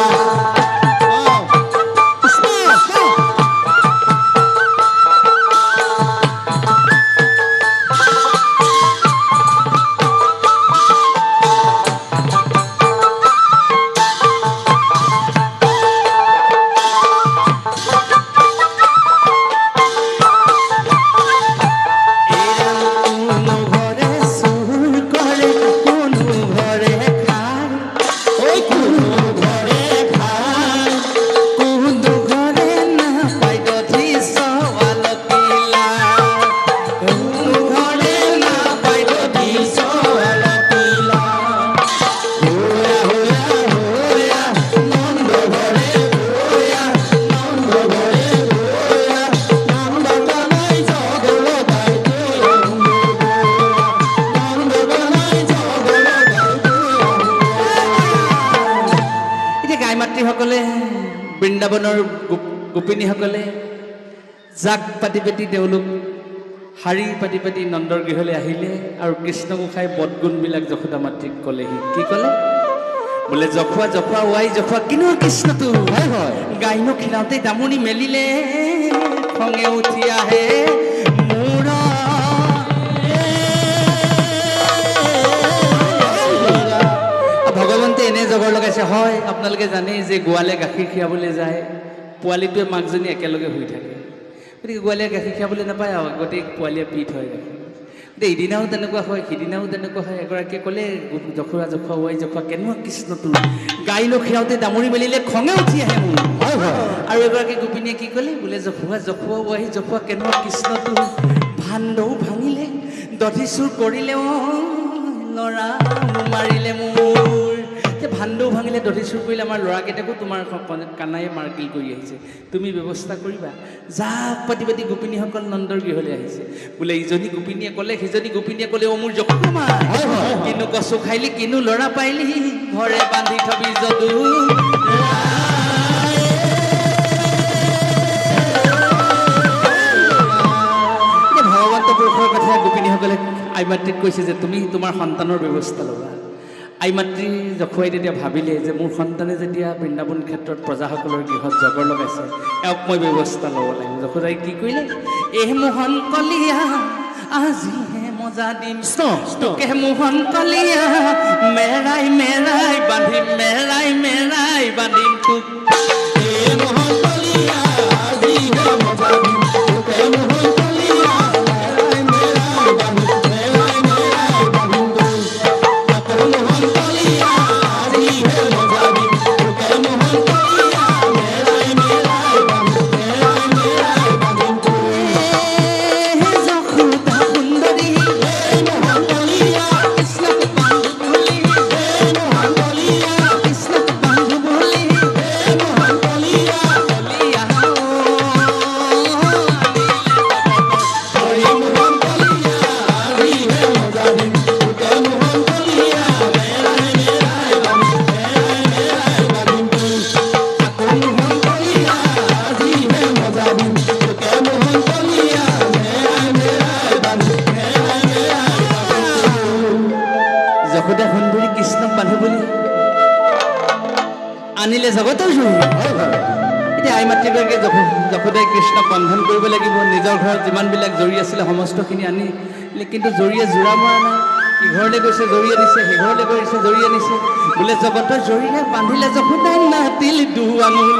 মাতৃসকলে বৃন্দাবনৰ গোপিনীসকলে জাক পাতি পাতি তেওঁলোক শাৰী পাতি পাতি নন্দৰ গৃহলৈ আহিলে আৰু কৃষ্ণ গোসাঁই বদগুণবিলাক যশোদা মাতৃক ক'লেহি কি ক'লে বোলে জখুৱা জখুৱা ৱাই জখুৱা কিনো কৃষ্ণটো হয় হয় গাইনো খিলাওঁতে দামনি মেলিলে খঙে উঠি আহে মোৰ ভগৱন্তে এনে জগৰ লগাইছে হয় আপোনালোকে জানেই যে গোৱালে গাখীৰ খীৰাবলৈ যায় পোৱালিটোৱে মাকজনী একেলগে শুই থাকে গতিকে গোৱালীয়ে গাখীৰ খীৰাবলৈ নাপায় আৰু আগতেই পোৱালীয়ে পি থয় গাখীৰ গতিকে ইদিনাও তেনেকুৱা হয় সিদিনাও তেনেকুৱা হয় এগৰাকীয়ে ক'লে জখুৱা জখুৱা ৱাই জখুৱা কেনেকুৱা কৃষ্ণটো গাইনো খীৰাওঁতে দামৰি মেলিলে খঙে উঠি আহে মোৰ হয় হয় আৰু এগৰাকী গোপিনীয়ে কি ক'লে বোলে জখুৱা জখুৱা ৱাই জখুৱা কেনেকুৱা কৃষ্ণটো ভাণ্ডও ভাঙিলে দধি চুৰ কৰিলে ল'ৰা মাৰিলে মোৰ যে ভাণ্ডও ভাঙিলে দধি চুৰ কৰিলে আমাৰ ল'ৰাকেইটাকো তোমাৰ কানায়ে মাৰকিল কৰি আহিছে তুমি ব্যৱস্থা কৰিবা জাক পাতি পাতি গোপিনীসকল নন্দৰ গৃহলৈ আহিছে বোলে ইজনী গোপিনীয়ে ক'লে সিজনী গোপিনীয়ে ক'লে মোৰ জখুৱা মা কিনো কচু খাইলি কিনো ল'ৰা পাইলি ঘৰে বান্ধি থবি যদু ভগৱন্ত পুৰুষৰ কথা গোপিনীসকলে আই মাতৃক কৈছে যে তুমি তোমাৰ সন্তানৰ ব্যৱস্থা ল'বা আই মাতৃ জখুৱাই তেতিয়া ভাবিলে যে মোৰ সন্তানে যেতিয়া বৃন্দাবন ক্ষেত্ৰত প্ৰজাসকলৰ গৃহত জগৰ লগাইছে এওঁক মই ব্যৱস্থা ল'ব লাগিব যশোদাই কি কৰিলে এই মোহন কলীয়া আজিহে মজা দিম তোকে মোহন কলীয়া মেৰাই মেৰাই বান্ধিম মেৰাই মেৰাই বান্ধিম তোক এই মোহন কলীয়া আজিহে মজা দিম তোকে মোহন কলীয়া মেৰাই মেৰাই বান্ধিম মেৰাই মেৰাই বান্ধিম তোক মোহন কলীয়া আজিহে মজা দিম তোকে মোহন কলীয়া মেৰাই মেৰাই বান্ধিম মেৰাই মেৰাই বান্ধিম তোক যশোদা সুন্দৰী মোহন কলীয়া কৃষ্ণক বান্ধু বুলি মোহন কলীয়া কৃষ্ণক বান্ধু বুলি মোহন কলীয়া কলীয়া মোহন কলীয়া আজিহে মজা দিম তোকে মোহন কলীয়া মেৰাই মেৰাই বান্ধিম মেৰাই মেৰাই বান্ধিম তোক মোহন কলীয়া আজিহে মজা দিম তোকে মোহন কলীয়া মেৰাই মেৰাই বান্ধিম মেৰাই মেৰাই যশোদা সুন্দৰী কৃষ্ণক বান্ধু বুলি আনিলে জগতৰ জুৰি এতিয়া আই মাতৃগৰাকীয়ে যশোদাই কৃষ্ণক বন্ধন কৰিব লাগিব নিজৰ ঘৰত যিমানবিলাক জৰি আছিলে সমস্তখিনি আনিলে কিন্তু জৰিয়ে জোৰা মৰা নাই ইঘৰলৈ গৈছে জৰি আনিছে সিঘৰলৈ গৈছে জৰি আনিছে বোলে জগতৰ জৰিৰে বান্ধিলে যশোদাই নাতিল দুআঙুল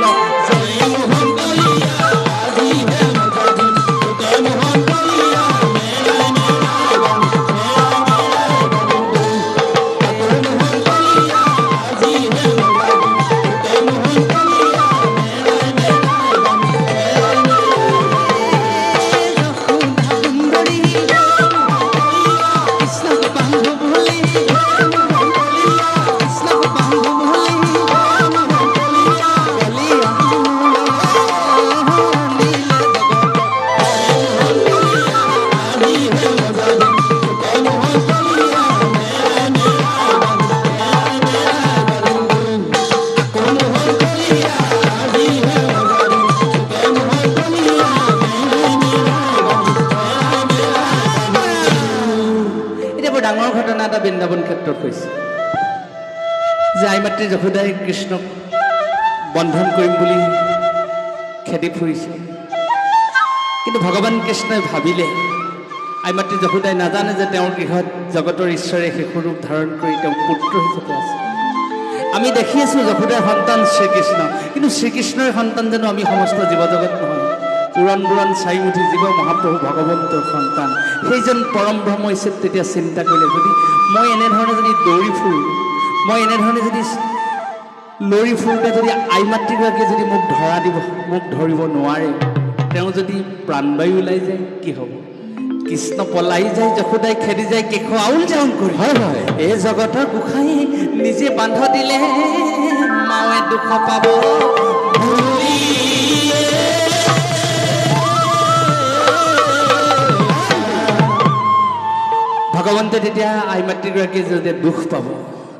জৰি মোহন কলীয়া আজিহে মজা দিম তোকে মোহন কলীয়া মেৰাই মেৰাই বান্ধিম মেৰাই মেৰাই বান্ধিম তোক মোহন কলীয়া আজিহে মজা দিম তোকে মোহন কলীয়া মেৰাই মেৰাই বান্ধিম মেৰাই মেৰাই যশোদা সুন্দৰী কৃষ্ণক বান্ধু বুলি মোহন কলীয়া কৃষ্ণক বান্ধু বুলি মোহন কলীয়া কলীয়া নীলে জগত মোহন কলীয়া আজিহে মজা দিম তোকে মোহন কলীয়া মেৰাই মেৰাই বান্ধিম মেৰাই মেৰাই বান্ধিম তোক মোহন কলীয়া আজিহে মজা দিম তোকে মোহন কলীয়া মেৰাই মেৰাই বান্ধিম মেৰাই মেৰাই এতিয়া বৰ ডাঙৰ ঘটনা এটা বৃন্দাবন ক্ষেত্ৰত হৈছে যে আই মাতৃ যশোদাই কৃষ্ণক বন্ধন কৰিম বুলি খেদি ফুৰিছে কিন্তু ভগৱান কৃষ্ণই ভাবিলে আই মাতৃ যশোদাই নাজানে যে তেওঁৰ গৃহত জগতৰ ঈশ্বৰে শিশু ৰূপ ধাৰণ কৰি তেওঁ পুত্ৰ হিচাপে আছে আমি দেখি আছোঁ যশোদাৰ সন্তান শ্ৰীকৃষ্ণ কিন্তু শ্ৰীকৃষ্ণৰ সন্তান জানো আমি সমস্ত জীৱ জগত নহয় উৰণ বুৰণ চাৰিমুঠি জীৱ মহাপ্ৰভু ভগৱন্তৰ সন্তান সেইজন পৰম ব্ৰহ্ম ঈশ্বৰ তেতিয়া চিন্তা কৰিলে যদি মই এনেধৰণে যদি দৌৰি ফুৰোঁ মই এনেধৰণে যদি লৰি ফুৰোঁতে যদি আই মাতৃগৰাকীয়ে যদি মোক ধৰিব নোৱাৰে তেওঁ যদি প্ৰাণবায়ু ওলাই যায় কি হ'ব কৃষ্ণ পলাই যায় যশোদাই খেদি যায় কেশ আউল যাউল কৰি হয় হয় এই জগতৰ গোসাঁই নিজে বান্ধ দিলে মাৱে দুখ পাব ভগৱন্তে তেতিয়া আই মাতৃগৰাকীয়ে যদি দুখ পাব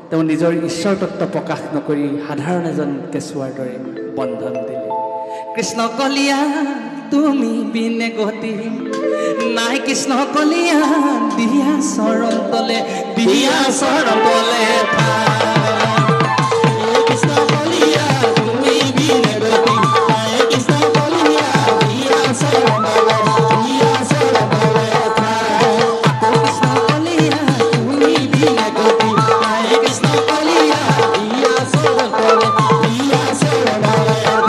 তেওঁ নিজৰ ঈশ্বৰ তত্ত্ব প্ৰকাশ নকৰি সাধাৰণ এজন কেঁচুৱাৰ দৰে বন্ধন দিলে। কৃষ্ণ কলিয়া তুমি বিনে গতি নাই, কৃষ্ণ কলিয়া দিয়া চৰণ তলে, দিয়া চৰণ তলে কৃষ্ণ কলিয়া তুমি বিনে গতি নাই, কৃষ্ণ কলিয়া দিয়া চৰণ তলে, দিয়া চৰণ তলে কৃষ্ণ কলিয়া তুমি বিনে গতি নাই, কৃষ্ণ কলিয়া দিয়া চৰণ তলে, দিয়া চৰণ তলে দিয়া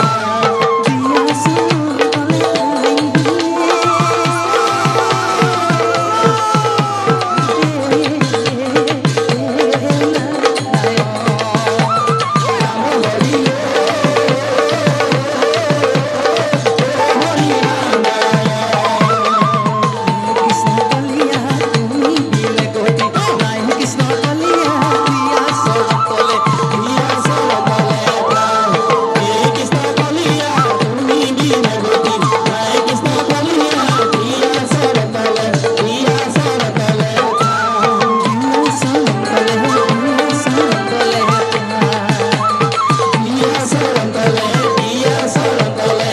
চৰণ কৃষ্ণ কলিয়া তুমি বিনে গতি নাই, কৃষ্ণ কলিয়া দিয়া চৰণ তলে, দিয়া চৰণ তলে কৃষ্ণ কলিয়া তুমি বিনে গতি নাই, কৃষ্ণ কলিয়া দিয়া চৰণ তলে, দিয়া চৰণ তলে দিয়া চৰণ তলে, দিয়া চৰণ তলে দিয়া চৰণ তলে,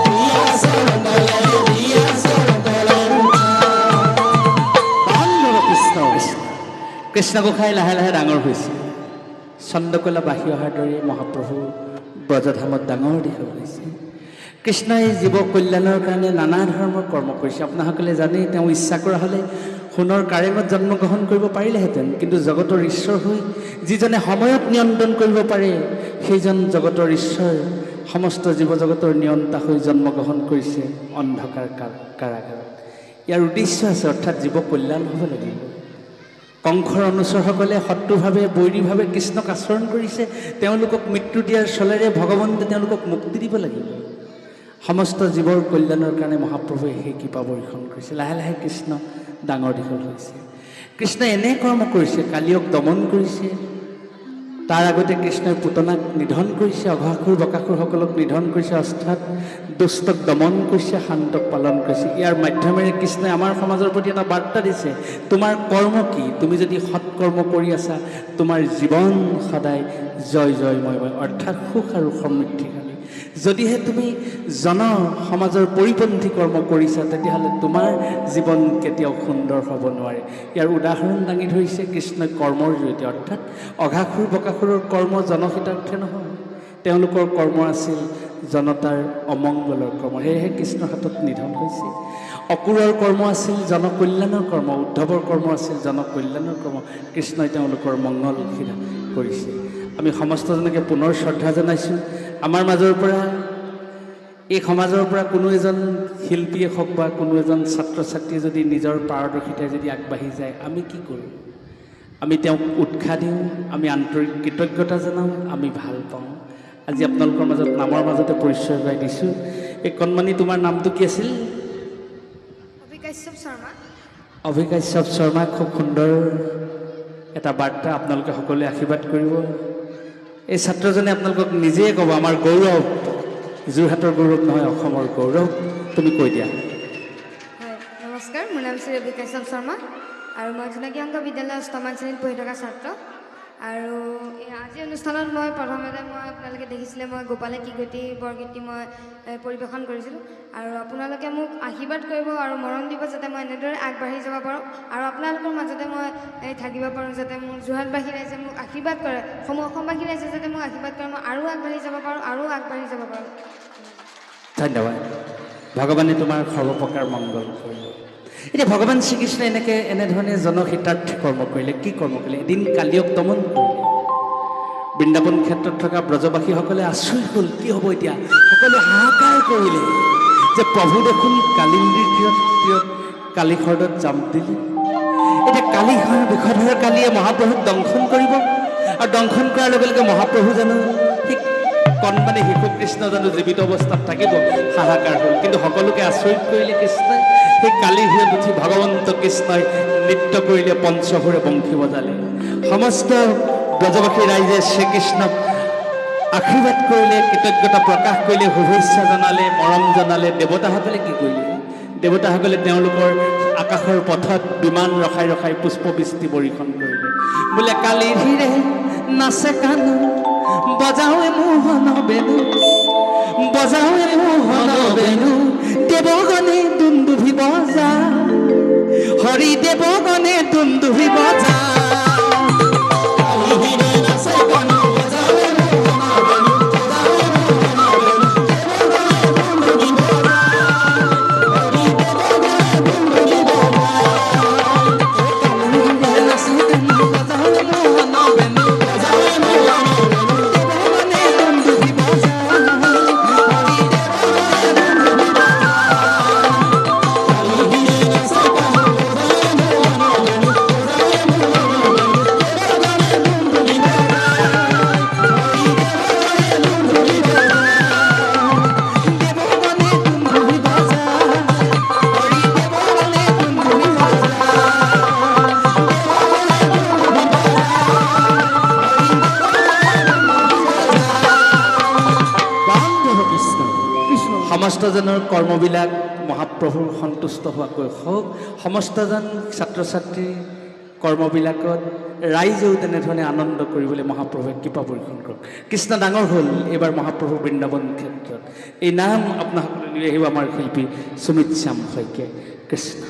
দিয়া চৰণ তলে দিয়া চৰণ তলে, দিয়া চৰণ তলে কৃষ্ণ কৃষ্ণ গোসাঁই লাহে লাহে ডাঙৰ হৈছে। চন্দ্ৰকলা বাঢ়ি অহাৰ দৰে মহাপ্ৰভু ব্ৰজধামত ডাঙৰ দীঘল হৈছে। কৃষ্ণই জীৱ কল্যাণৰ কাৰণে নানা ধৰণৰ কৰ্ম কৰিছে। আপোনাসকলে জানেই, তেওঁ ইচ্ছা কৰা হ'লে সোণৰ কাৰেঙত জন্মগ্ৰহণ কৰিব পাৰিলেহেঁতেন, কিন্তু জগতৰ ঈশ্বৰ হৈ যিজনে সময়ত নিয়ন্ত্ৰণ কৰিব পাৰে, সেইজন জগতৰ ঈশ্বৰ সমস্ত জীৱ জগতৰ নিয়ন্তা হৈ জন্মগ্ৰহণ কৰিছে অন্ধকাৰ কাৰাগাৰত। ইয়াৰ উদ্দেশ্য আছে, অৰ্থাৎ জীৱ কল্যাণ হ'ব লাগিব। কংসৰ অনুচৰসকলে শত্ৰুভাৱে বৈৰীভাৱে কৃষ্ণক আচৰণ কৰিছে, তেওঁলোকক মৃত্যু দিয়াৰ চলেৰে ভগৱন্তে তেওঁলোকক মুক্তি দিব লাগিব। সমস্ত জীৱৰ কল্যাণৰ কাৰণে মহাপ্ৰভুৱে সেই কৃপা বৰ্ষণ কৰিছে। লাহে লাহে কৃষ্ণ ডাঙৰ দীঘল হৈছে। কৃষ্ণই এনে কৰ্ম কৰিছে, কালিয়ক দমন কৰিছে। তাৰ আগতে কৃষ্ণই পুতনাক নিধন কৰিছে, অঘাসুৰ বকাসুৰসকলক নিধন কৰিছে, অৰ্থাৎ দুষ্টক দমন কৰিছে, শান্তক পালন কৰিছে। ইয়াৰ মাধ্যমেৰে কৃষ্ণই আমাৰ সমাজৰ প্ৰতি এটা বাৰ্তা দিছে, তোমাৰ কৰ্ম কি? তুমি যদি সৎকৰ্ম কৰি আছা, তোমাৰ জীৱন সদায় জয় জয়ময়, অৰ্থাৎ সুখ আৰু সমৃদ্ধিশালী। যদিহে তুমি সমাজৰ পৰিপন্থী কৰ্ম কৰিছা, তেতিয়াহ'লে তোমাৰ জীৱন কেতিয়াও সুন্দৰ হ'ব নোৱাৰে। ইয়াৰ উদাহৰণ দাঙি ধৰিছে কৃষ্ণই কৰ্মৰ জৰিয়তে, অৰ্থাৎ অঘাসুৰ বকাসুৰৰ কৰ্ম জনহিতাৰ্থে নহয়, তেওঁলোকৰ কৰ্ম আছিল জনতাৰ অমংগলৰ কৰ্ম, সেয়েহে কৃষ্ণৰ হাতত নিধন হৈছে। অকুৰৰ কৰ্ম আছিল জনকল্যাণৰ কৰ্ম, উদ্ধৱৰ কৰ্ম আছিল জনকল্যাণৰ কৰ্ম, কৃষ্ণই তেওঁলোকৰ মংগল সিদ্ধ কৰিছে। আমি সমস্তজনকে পুনৰ শ্ৰদ্ধা জনাইছোঁ। আমাৰ মাজৰ পৰা, এই সমাজৰ পৰা কোনো এজন শিল্পীয়ে হওক বা কোনো এজন ছাত্ৰ ছাত্ৰীয়ে যদি নিজৰ পাৰদৰ্শিতাই যদি আগবাঢ়ি যায়, আমি কি কৰোঁ? আমি তেওঁক উৎসাহ দিওঁ, আমি আন্তৰিক কৃতজ্ঞতা জনাওঁ, আমি ভাল পাওঁ। আজি আপোনালোকৰ মাজত নামৰ মাজতে পৰিচয় কৰাই দিছোঁ। এই কণমানি, তোমাৰ নামটো কি আছিল? অভিকাশ্যপ শৰ্মা। অভিকাশ্যপ শৰ্মা। খুব সুন্দৰ এটা বাৰ্তা, আপোনালোকে সকলোৱে আশীৰ্বাদ কৰিব। এই ছাত্ৰজনে আপোনালোকক নিজেই ক'ব, আমাৰ গৌৰৱ, যোৰহাটৰ গৌৰৱ নহয়, অসমৰ গৌৰৱ। তুমি কৈ দিয়া। হয়, নমস্কাৰ, মোৰ নাম শ্ৰী অভিকাশ্যপ শৰ্মা আৰু মই জোনাকী অংক বিদ্যালয়ৰ অষ্টম শ্ৰেণীত পঢ়ি থকা ছাত্ৰ। আৰু আজি অনুষ্ঠানত মই প্ৰথমতে আপোনালোকে দেখিছিলে, মই গোপালে কি গতি বৰগীতটি মই পৰিৱেশন কৰিছিলোঁ। আৰু আপোনালোকে মোক আশীৰ্বাদ কৰিব আৰু মৰম দিব, যাতে মই এনেদৰে আগবাঢ়ি যাব পাৰোঁ আৰু আপোনালোকৰ মাজতে মই থাকিব পাৰোঁ, যাতে মোৰ যোৰহাটবাসী ৰাইজে মোক আশীৰ্বাদ কৰে, অসমবাসী ৰাইজে যাতে মোক আশীৰ্বাদ কৰে, মই আৰু আগবাঢ়ি যাব পাৰোঁ, আৰু আগবাঢ়ি যাব পাৰোঁ। ধন্যবাদ। ভগৱানে তোমাৰ সৰ্বপ্ৰকাৰ মংগল কৰিব। এতিয়া ভগৱান শ্ৰীকৃষ্ণই এনেধৰণে জনহিতাৰ্থী কৰ্ম কৰিলে। কি কৰ্ম কৰিলে? এদিন কালিয়ক দমন কৰিলে। বৃন্দাবন ক্ষেত্ৰত থকা ব্ৰজবাসীসকলে আচৰিত হ'ল, কি হ'ব এতিয়া? সকলোৱে হাহাকাৰ কৰিলে যে প্ৰভু দেখোন কালিন্দীৰ তীৰত কালিখৰ্দত জাঁপ দিলে। এতিয়া কালিহৰ বিষধৰ কালিয়ে মহাপ্ৰভুক দংশন কৰিব, আৰু দংশন কৰাৰ লগে লগে মহাপ্ৰভু জানো সেই কণমানি শিশু কৃষ্ণ জানো জীৱিত অৱস্থাত থাকিব? হাহাকাৰ হ'ল। কিন্তু সকলোকে আচৰিত কৰিলে কৃষ্ণই। সেই কালিৰ হিৰত উঠি ভগৱন্ত কৃষ্ণই নৃত্য কৰিলে, পঞ্চভুৰে বংশী বজালে। সমস্ত ব্ৰজবাসী ৰাইজে শ্ৰীকৃষ্ণক আশীৰ্বাদ কৰিলে, কৃতজ্ঞতা প্ৰকাশ কৰিলে, শুভেচ্ছা জনালে, মৰম জনালে। দেৱতাসকলে কি কৰিলে? দেৱতাসকলে তেওঁলোকৰ আকাশৰ পথত বিমান ৰখাই ৰখাই পুষ্পবৃষ্টি বৰ্ষণ কৰিলে। বোলে কালিৰ হিৰে নাচে কানো বজাওৱে মোহন বেনু বজাওৱে মোহন বেনু দেৱগণে দুন্দুভি বজা হৰি দেৱগণে দুন্দুভি বজা সমস্তজনৰ কৰ্মবিলাক মহাপ্ৰভুৰ সন্তুষ্ট হোৱাকৈ হওক। সমস্তজন ছাত্ৰ ছাত্ৰীৰ কৰ্মবিলাকত ৰাইজেও তেনেধৰণে আনন্দ কৰিবলৈ মহাপ্ৰভুৱে কৃপা বৰ্ষণ কৰক। কৃষ্ণ ডাঙৰ হ'ল এইবাৰ মহাপ্ৰভুৰ বৃন্দাবন ক্ষেত্ৰত। এই নাম আপোনাসকলে লৈ আহিব আমাৰ শিল্পী সুমিত শ্যাম শইকীয়াই। কৃষ্ণ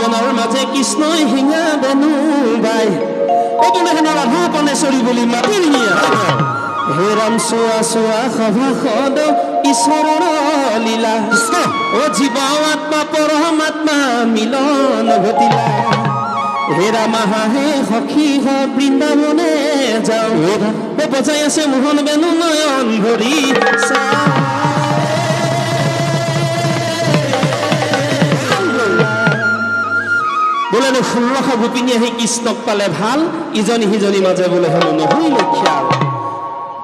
গোপীজনৰ মাজে কৃষ্ণই শিঙা বেনু বাই বোলে হেনো ৰাধা পণেশ্বৰী বুলি মাতি নিয়া হে ৰাম চোৱা চোৱা সভাসদ ঈশ্বৰৰ লীলা অ জীৱ আত্মা পৰমাত্মা মিলন ঘটিলা হে ৰামা হে সখী হ বৃন্দাবনে যাওঁ বজাই আছে মোহন বেনু নয়ন ভৰি বোলে 1600 গোপিনী আহি কৃষ্ণক পালে ভাল ইজনী সিজনী মাজে বোলে হেনো নহয় লক্ষাল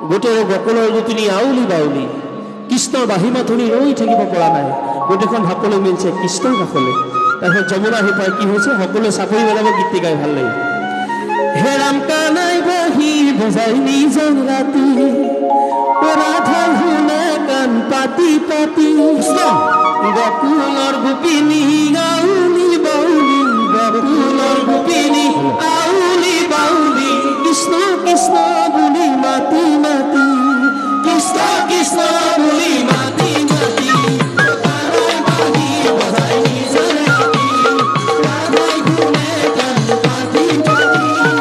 গোটেই গকুলৰ গোপিনী আউলি বাউলি কৃষ্ণৰ বাঁহী মাথনি ৰৈ থাকিব পৰা নাই গোটেইখন ঢাপলৈ মিলছে কৃষ্ণৰ কাষলৈ তাৰপিছত যমুনা আহি পাই কি হৈছে সকলোৱে চাপৰি বেলাব গীত গাই ভাল লাগে হে ৰাম কানাই বাঁহী বজাই নিজৰ ৰাতি ৰাধা শুনে কাণ পাতি পাতি গকুলৰ গোপিনী আউলি বাউলি গকুলৰ গোপিনী আউলি বাউলি কৃষ্ণ কৃষ্ণ বুলি মাতি মাতি কৃষ্ণ কৃষ্ণ বুলি মাতি মাতি কানাই বাঁহী বজাই নিজৰ ৰাতি ৰাধাই শুনে কাণ পাতি পাতি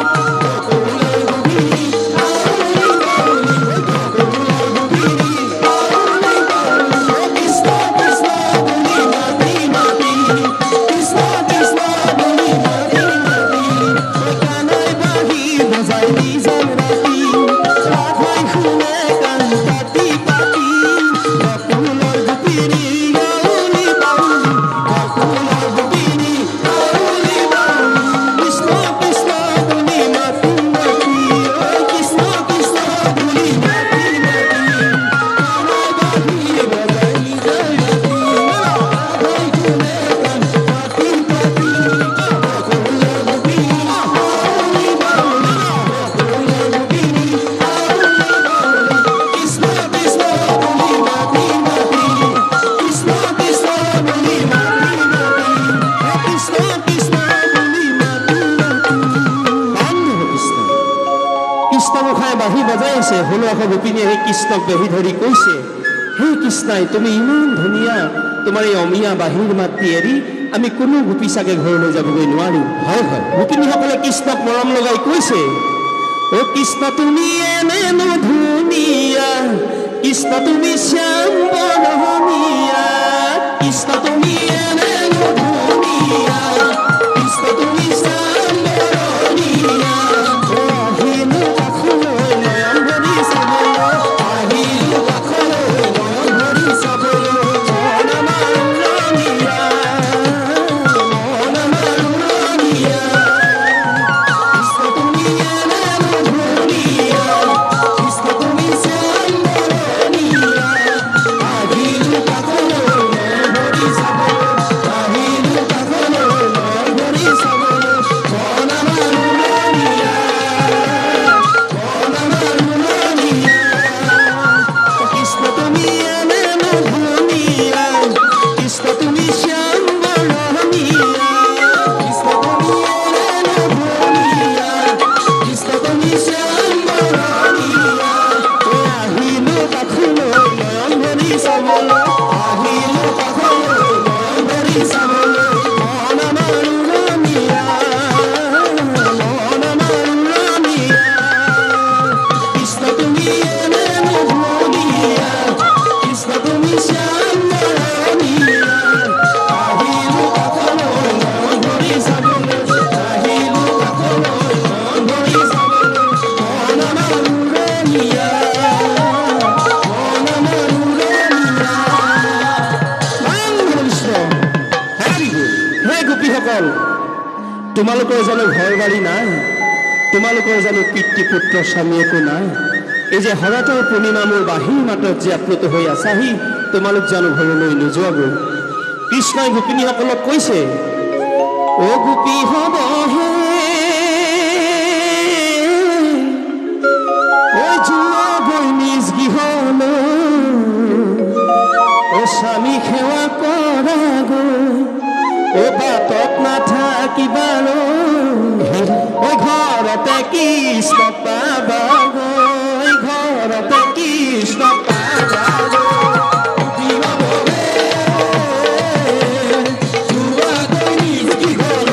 গকুলৰ গোপিনী আউলি বাউলি গকুলৰ গোপিনী আউলি বাউলি কৃষ্ণ কৃষ্ণ বুলি মাতি মাতি কৃষ্ণ কৃষ্ণ বুলি মাতি মাতি কানাই বাঁহী বজাই নিজৰ ৰাতি ৰাধাই শুনে কাণ পাতি পাতি গকুলৰ গোপিনী আউলি বাউলি গকুলৰ গোপিনী আউলি বাউলি কৃষ্ণ কৃষ্ণ বুলি মাতি মাতি ঐ কৃষ্ণ কৃষ্ণ বুলি মাতি মাতি কানাই বাঁহী বজাই নিজৰ ৰাতি ৰাধাই শুনে কাণ পাতি পাতি গকুলৰ গোপিনী আউলি বাউলি গকুলৰ গোপিনী আউলি বাউলি কৃষ্ণ কৃষ্ণ বুলি মাতি মাতি কৃষ্ণ কৃষ্ণ বুলি মাতি মাতি কৃষ্ণ কৃষ্ণ বুলি মাতি মাতি বান্ধৱ কৃষ্ণ কৃষ্ণমুখাই বাঁহী বজাই আছে 1600 গোপিনী আহি কৃষ্ণক বেঢ়ি ধৰি কৈছে হে কৃষ্ণাই তুমি ইমান ধুনীয়া তোমাৰ এই অমিয়া বাঁহীৰ মাতটি এৰি আমি কোনো গোপী চাগে ঘৰলৈ যাবগৈ নোৱাৰিম হয় হয় গোপিনীসকলে কৃষ্ণক মৰম লগাই কৈছে অ কৃষ্ণ তুমি এনেনো ধুনীয়া কৃষ্ণ তুমি শ্যাম বৰণীয়া কৃষ্ণ তুমি এনেনো ধুনীয়া কৃষ্ণ তুমি শ্যাম বৰণীয়া আহিলো কাষলৈ নয়ন ভৰি চাবলৈ আহিলো কাষলৈ নয়ন ভৰি চাবলৈ মন আমাৰ উৰণীয়া মন আমাৰ উৰণীয়া কৃষ্ণ তুমি এনেনো ধুনীয়া কৃষ্ণ তুমি শ্যাম বৰণীয়া আহিলো কাষলৈ নয়ন ভৰি চাবলৈ আহিলো কাষলৈ নয়ন ভৰি চাবলৈ মন আমাৰ উৰণীয়া মন আমাৰ উৰণীয়া কৃষ্ণ তুমি এনেনো ধুনীয়া কৃষ্ণ তুমি শ্যাম বৰণীয়া কৃষ্ণ তুমি এনেনো ধুনীয়া কৃষ্ণ তুমি শ্যাম বৰণীয়া আহিলো কাষলৈ নয়ন ভৰি চাবলৈ আহিলো কাষলৈ নয়ন ভৰি চাবলৈ মন আমাৰ উৰণীয়া মন আমাৰ উৰণীয়া কৃষ্ণ তুমি এনেনো ধুনীয়া কৃষ্ণ তুমি শ্যাম বৰণীয়া আহিলো কাষলৈ নয়ন ভৰি চাবলৈ আহিলো কাষলৈ নয়ন ভৰি চাবলৈ মন আমাৰ উৰণীয়া মন আমাৰ উৰণীয়া কৃষ্ণ হেৰি হে গোপীসকল তোমালোকৰ জানো ঘৰ বাৰী নাই তোমালোকৰ জানো পিতৃ পুত্ৰ স্বামী একো নাই এই যে হৰতৰ পূৰ্ণিমা মোৰ বাঁহীৰ মাতত যে আপ্লুত হৈ আছাহি তোমালোক জানো ঘৰলৈ নোযোৱাগৈ কৃষ্ণই গোপিনীসকলক কৈছে অ গোপী হ'ব হে ঐ যোৱাগৈ নিজ গৃহলৈ ও স্বামী সেৱা কৰাগৈ ও বাটত নাথাকিবাৰো ঐ ঘৰতে কৃষ্ণ পাবাগৈ ঘৰতে কৃষ্ণ পাবাগৈ গোপী হ'ব হে যোৱাগৈ নিজ গৃহলৈ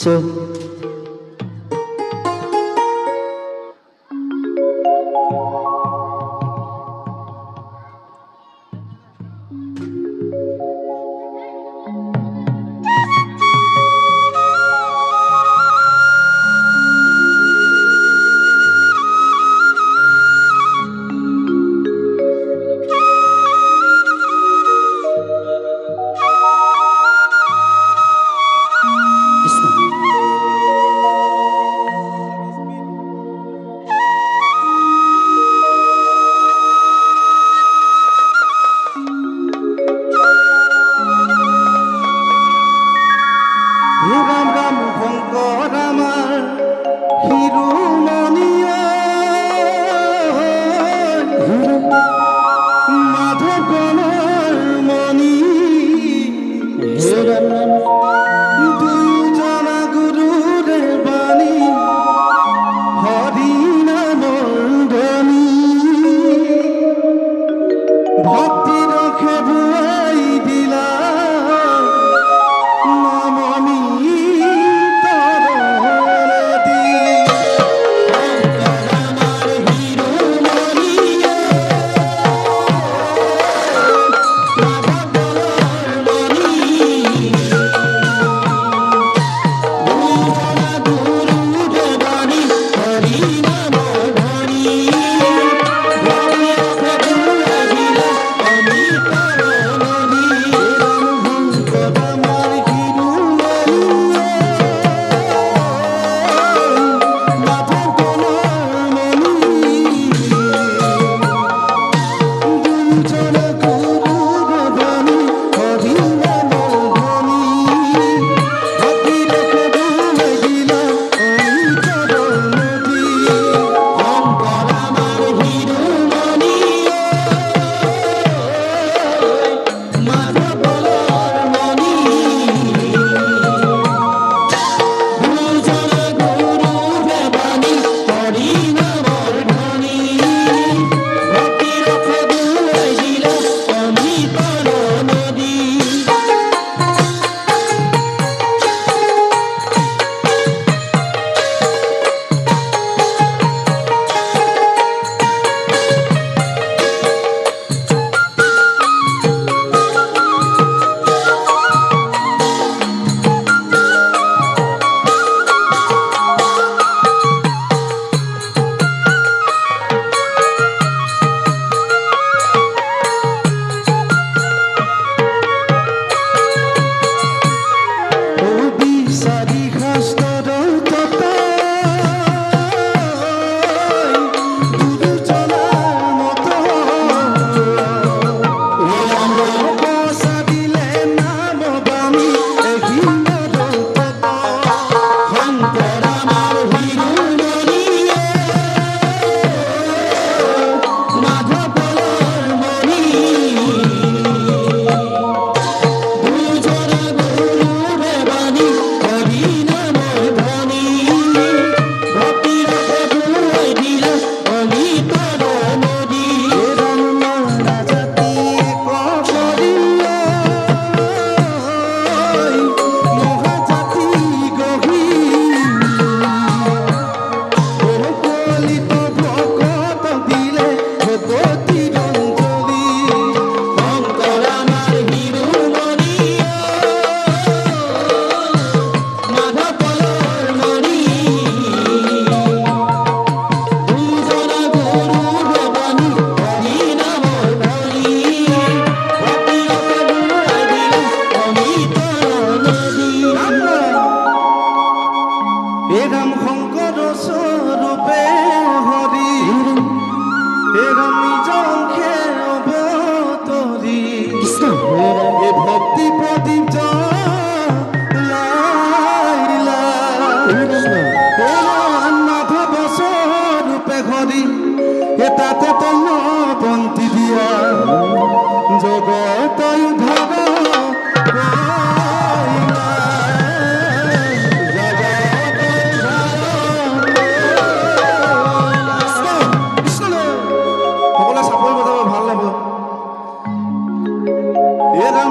So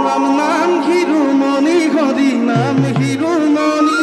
ৰাম নাম হিৰুমণি হৰি নাম হিৰুমণি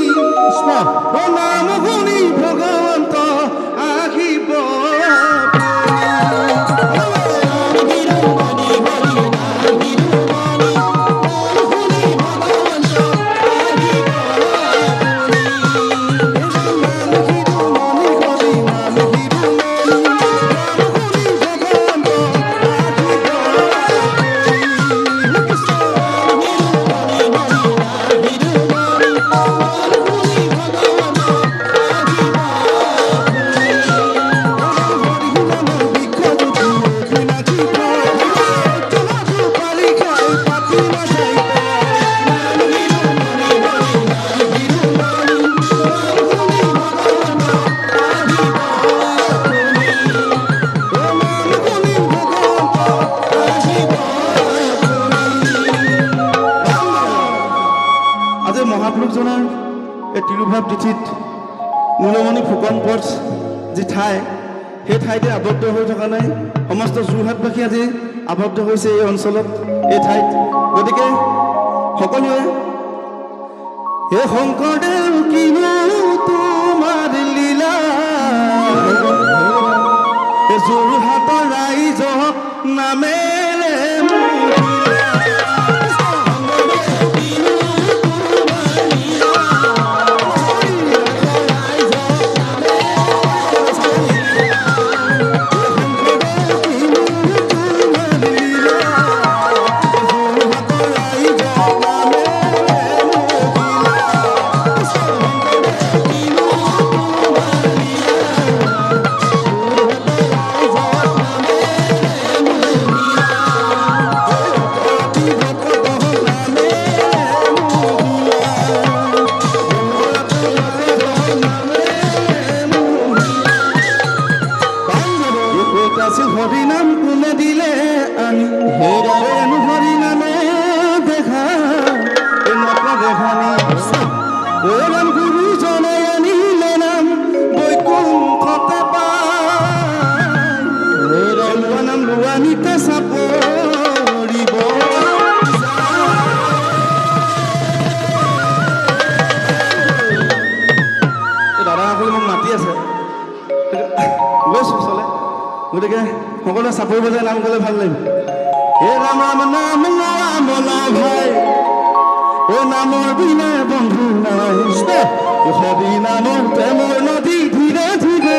আৱিৰ্ভাৱ তিথিত নীলমণি ফুকন পথ যি ঠাই সেই ঠাইতে আবদ্ধ হৈ থকা নাই সমস্ত যোৰহাটবাসী আজি আবদ্ধ হৈছে এই অঞ্চলত এই ঠাইত গতিকে সকলোৱে হে শংকৰদেৱ কিনো তোমাৰ লীলা হে যোৰহাটৰ ৰাইজক নামেৰে হরিনাম কোনে দিলে আমি হেরানো হরিনামে দেখা দেখানি ও নাম গুরুজনে আনিলে নাম বৈকুণ্ঠতে পায় নাম লোৱানিতে চাপৰিব দাদাসকলে মোক মাতি আছে গৈছো চলে গতিকে সকলোৱে চাপৰি বজাই নাম গ'লে ভাল লাগিব হে ৰাম ৰাম নাম নাম ভাই ও নামৰ বিনা বন্ধু নাই হৰি নামৰ প্ৰেমৰ নদী ধীৰে ধীৰে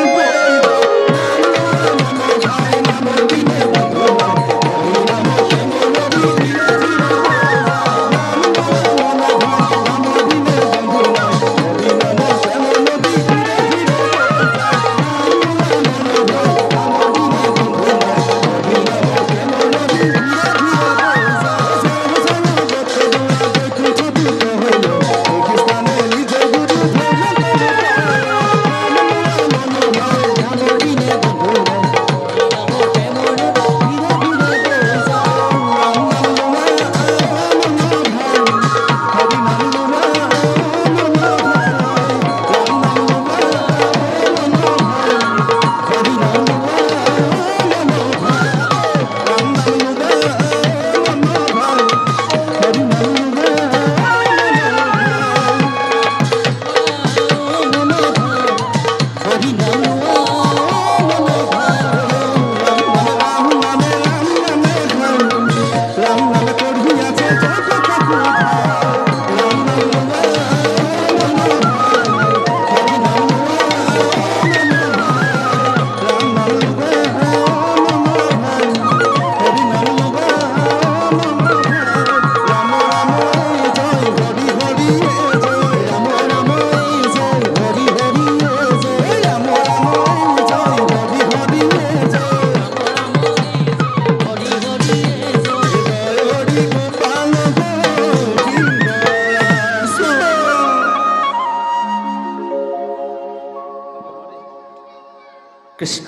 কৃষ্ণ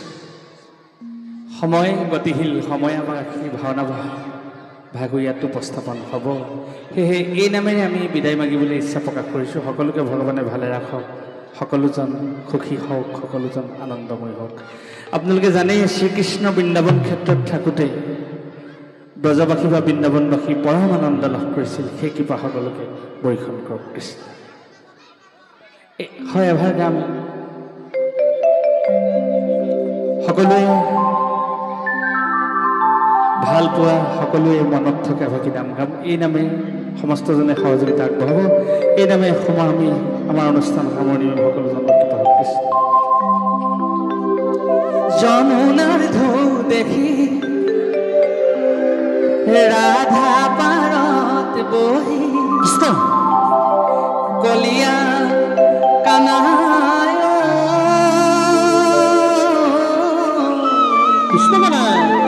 সময় গতিশীল সময় আমাৰ সেই ভাওনা ভাগো ইয়াতো উপস্থাপন হ'ব সেয়েহে এই নামেৰে আমি বিদায় মাগিবলৈ ইচ্ছা প্ৰকাশ কৰিছোঁ সকলোকে ভগৱানে ভালে ৰাখক সকলোজন সুখী হওক সকলোজন আনন্দময় হওক আপোনালোকে জানেই শ্ৰীকৃষ্ণ বৃন্দাবন ক্ষেত্ৰত থাকোঁতে ব্ৰজবাসী বা বৃন্দাবনবাসী পৰম আনন্দ লাভ কৰিছিল সেই কৃপা সকলোকে বৰীক্ষণ কৰক কৃষ্ণ হয় এভাৰ গাম সকলোৱে ভাল পোৱা সকলোৱে মনত থকা এভাগী নাম গাম এই নামে সমস্তজনে সহযোগিতা আগবঢ়াব এই নামে সময় আমি আমাৰ অনুষ্ঠান সামৰণি সকলোজন কৃপা হওক কৃষ্ণ যমুনাৰ ঢৌ দেখি ৰাধা পাৰত বহি কৃষ্ণ কলিয়া কানাই কৃষ্ণ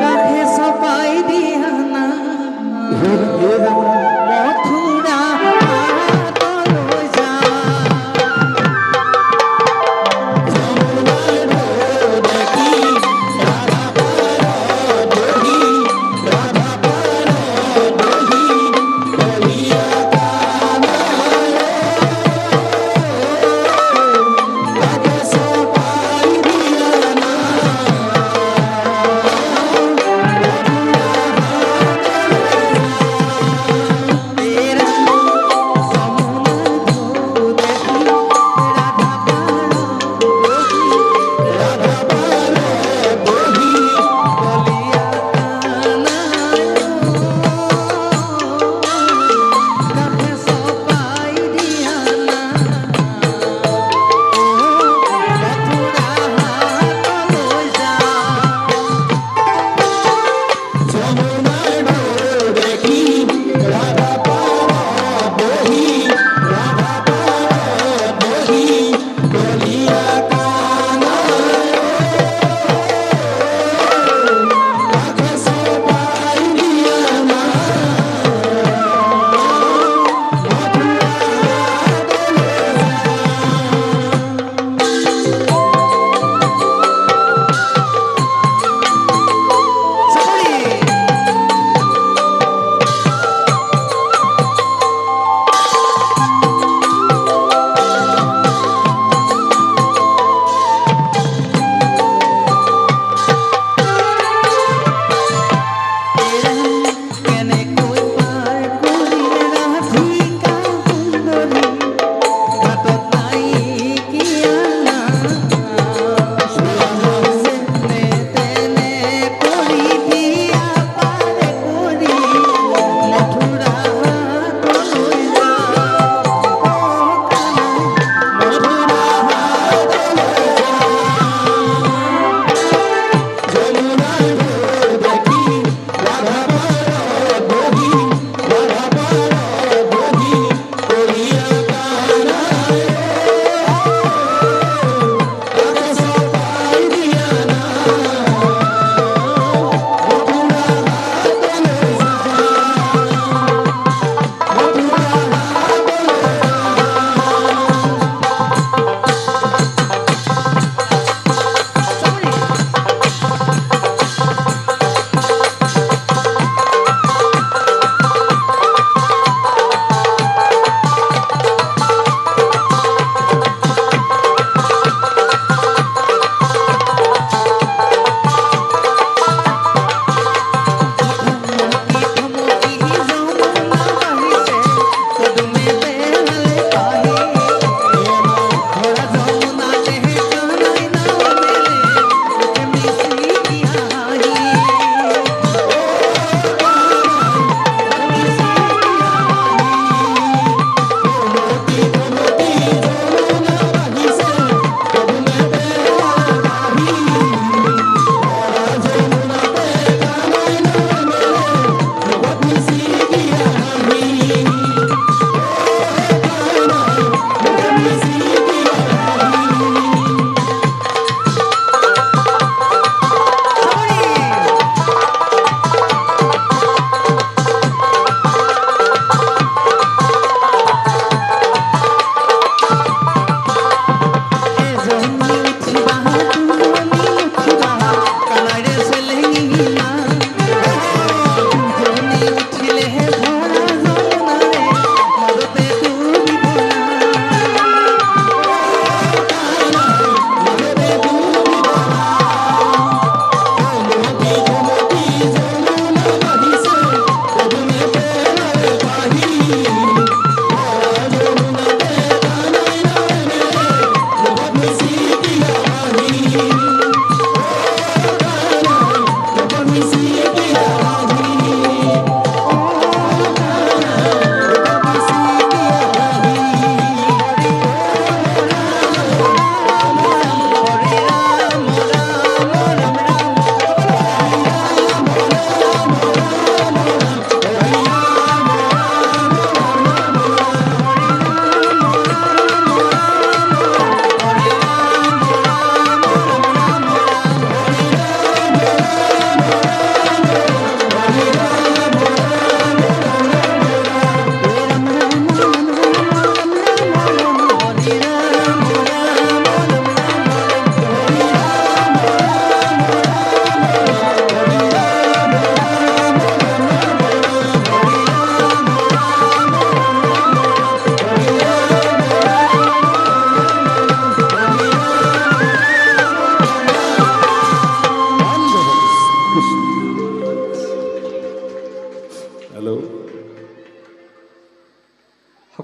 কাষে চপাই দিয়া না মথুৰা পাতলৈ যা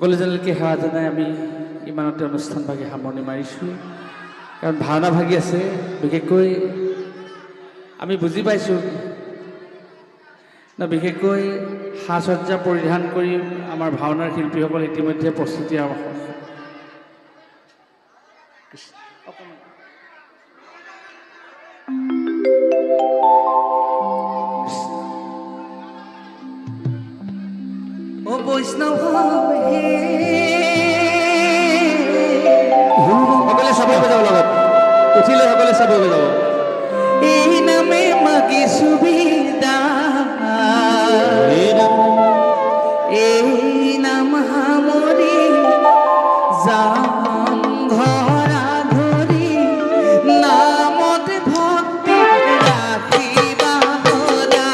সকলোজনলৈকে সেৱা জনাই আমি ইমানতে অনুষ্ঠান ভাগি সামৰণি মাৰিছোঁ। কাৰণ ভাওনা ভাগি আছে, বিশেষকৈ আমি বুজি পাইছোঁ বিশেষকৈ সাজ সজ্জা পৰিধান কৰি আমাৰ ভাওনাৰ শিল্পীসকল ইতিমধ্যে প্ৰস্তুতি আৰম্ভ কৰিছে। ও বৈষ্ণৱ হে, সকলোৱে চাপৰি বজাব লগত, উঠিলে সকলোৱে চাপৰি বজাব। এই নামে মাগিছো বিদায়, এই নাম সামৰি যাম ধৰা ধৰি, নামত ভক্তি ৰাখিবা সদা।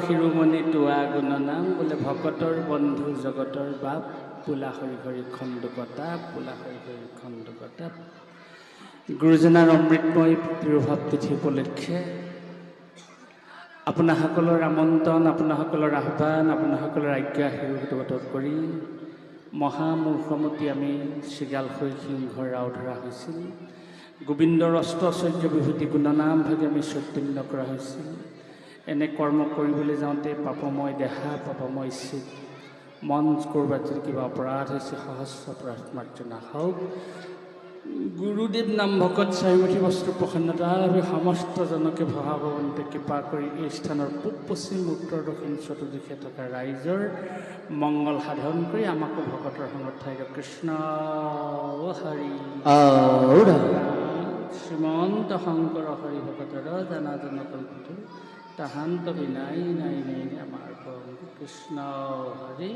শিৰোমণি তোৱা গুণনাম বোলে ভকতৰ বন্ধু জগতৰ বাপ পোলা হৰি হৰি খণ্ডকতা পোলা হৰি হৰি খণ্ডকতা। গুৰুজনাৰ অমৃতময় তিৰুভাৱ তিথি উপলক্ষে আপোনাসকলৰ আমন্ত্ৰণ, আপোনাসকলৰ আহ্বান, আপোনাসকলৰ আজ্ঞা শিৰোগত কৰি মহামূৰ্খমতী আমি শৃগালসৈ সিংহৰ ৰাও ধৰা হৈছিল। গোবিন্দৰ অষ্টচৰ্য বিভূতি গুণনাম ভাগে আমি চৈতন্য কৰা হৈছিল। এনে কৰ্ম কৰিবলৈ যাওঁতে পাপময় দেহা, পাপময় চিত, মন ক'ৰবাত যদি কিবা অপৰাধ হৈছে সহস্ৰ অপৰাধ মাৰ্জনা হওক। গুৰুদেৱ নাম ভকত চাৰিমুঠি বস্ত্ৰ প্ৰসন্নতাৰ বাবে সমস্ত জনকে ভগৱন্তে কৃপা কৰি এই স্থানৰ পূব পশ্চিম উত্তৰ দক্ষিণ চতুৰ্দিশে থকা ৰাইজৰ মংগল সাধন কৰি আমাকো ভকতৰ সংগত ঠাইৰ কৃষ্ণ হৰি শ্ৰীমন্ত শংকৰ হৰি ভকতৰ জানা জনকল্পিত তাহান্ত বিনাই নাই নাই আমাৰ কৃষ্ণ হৰি।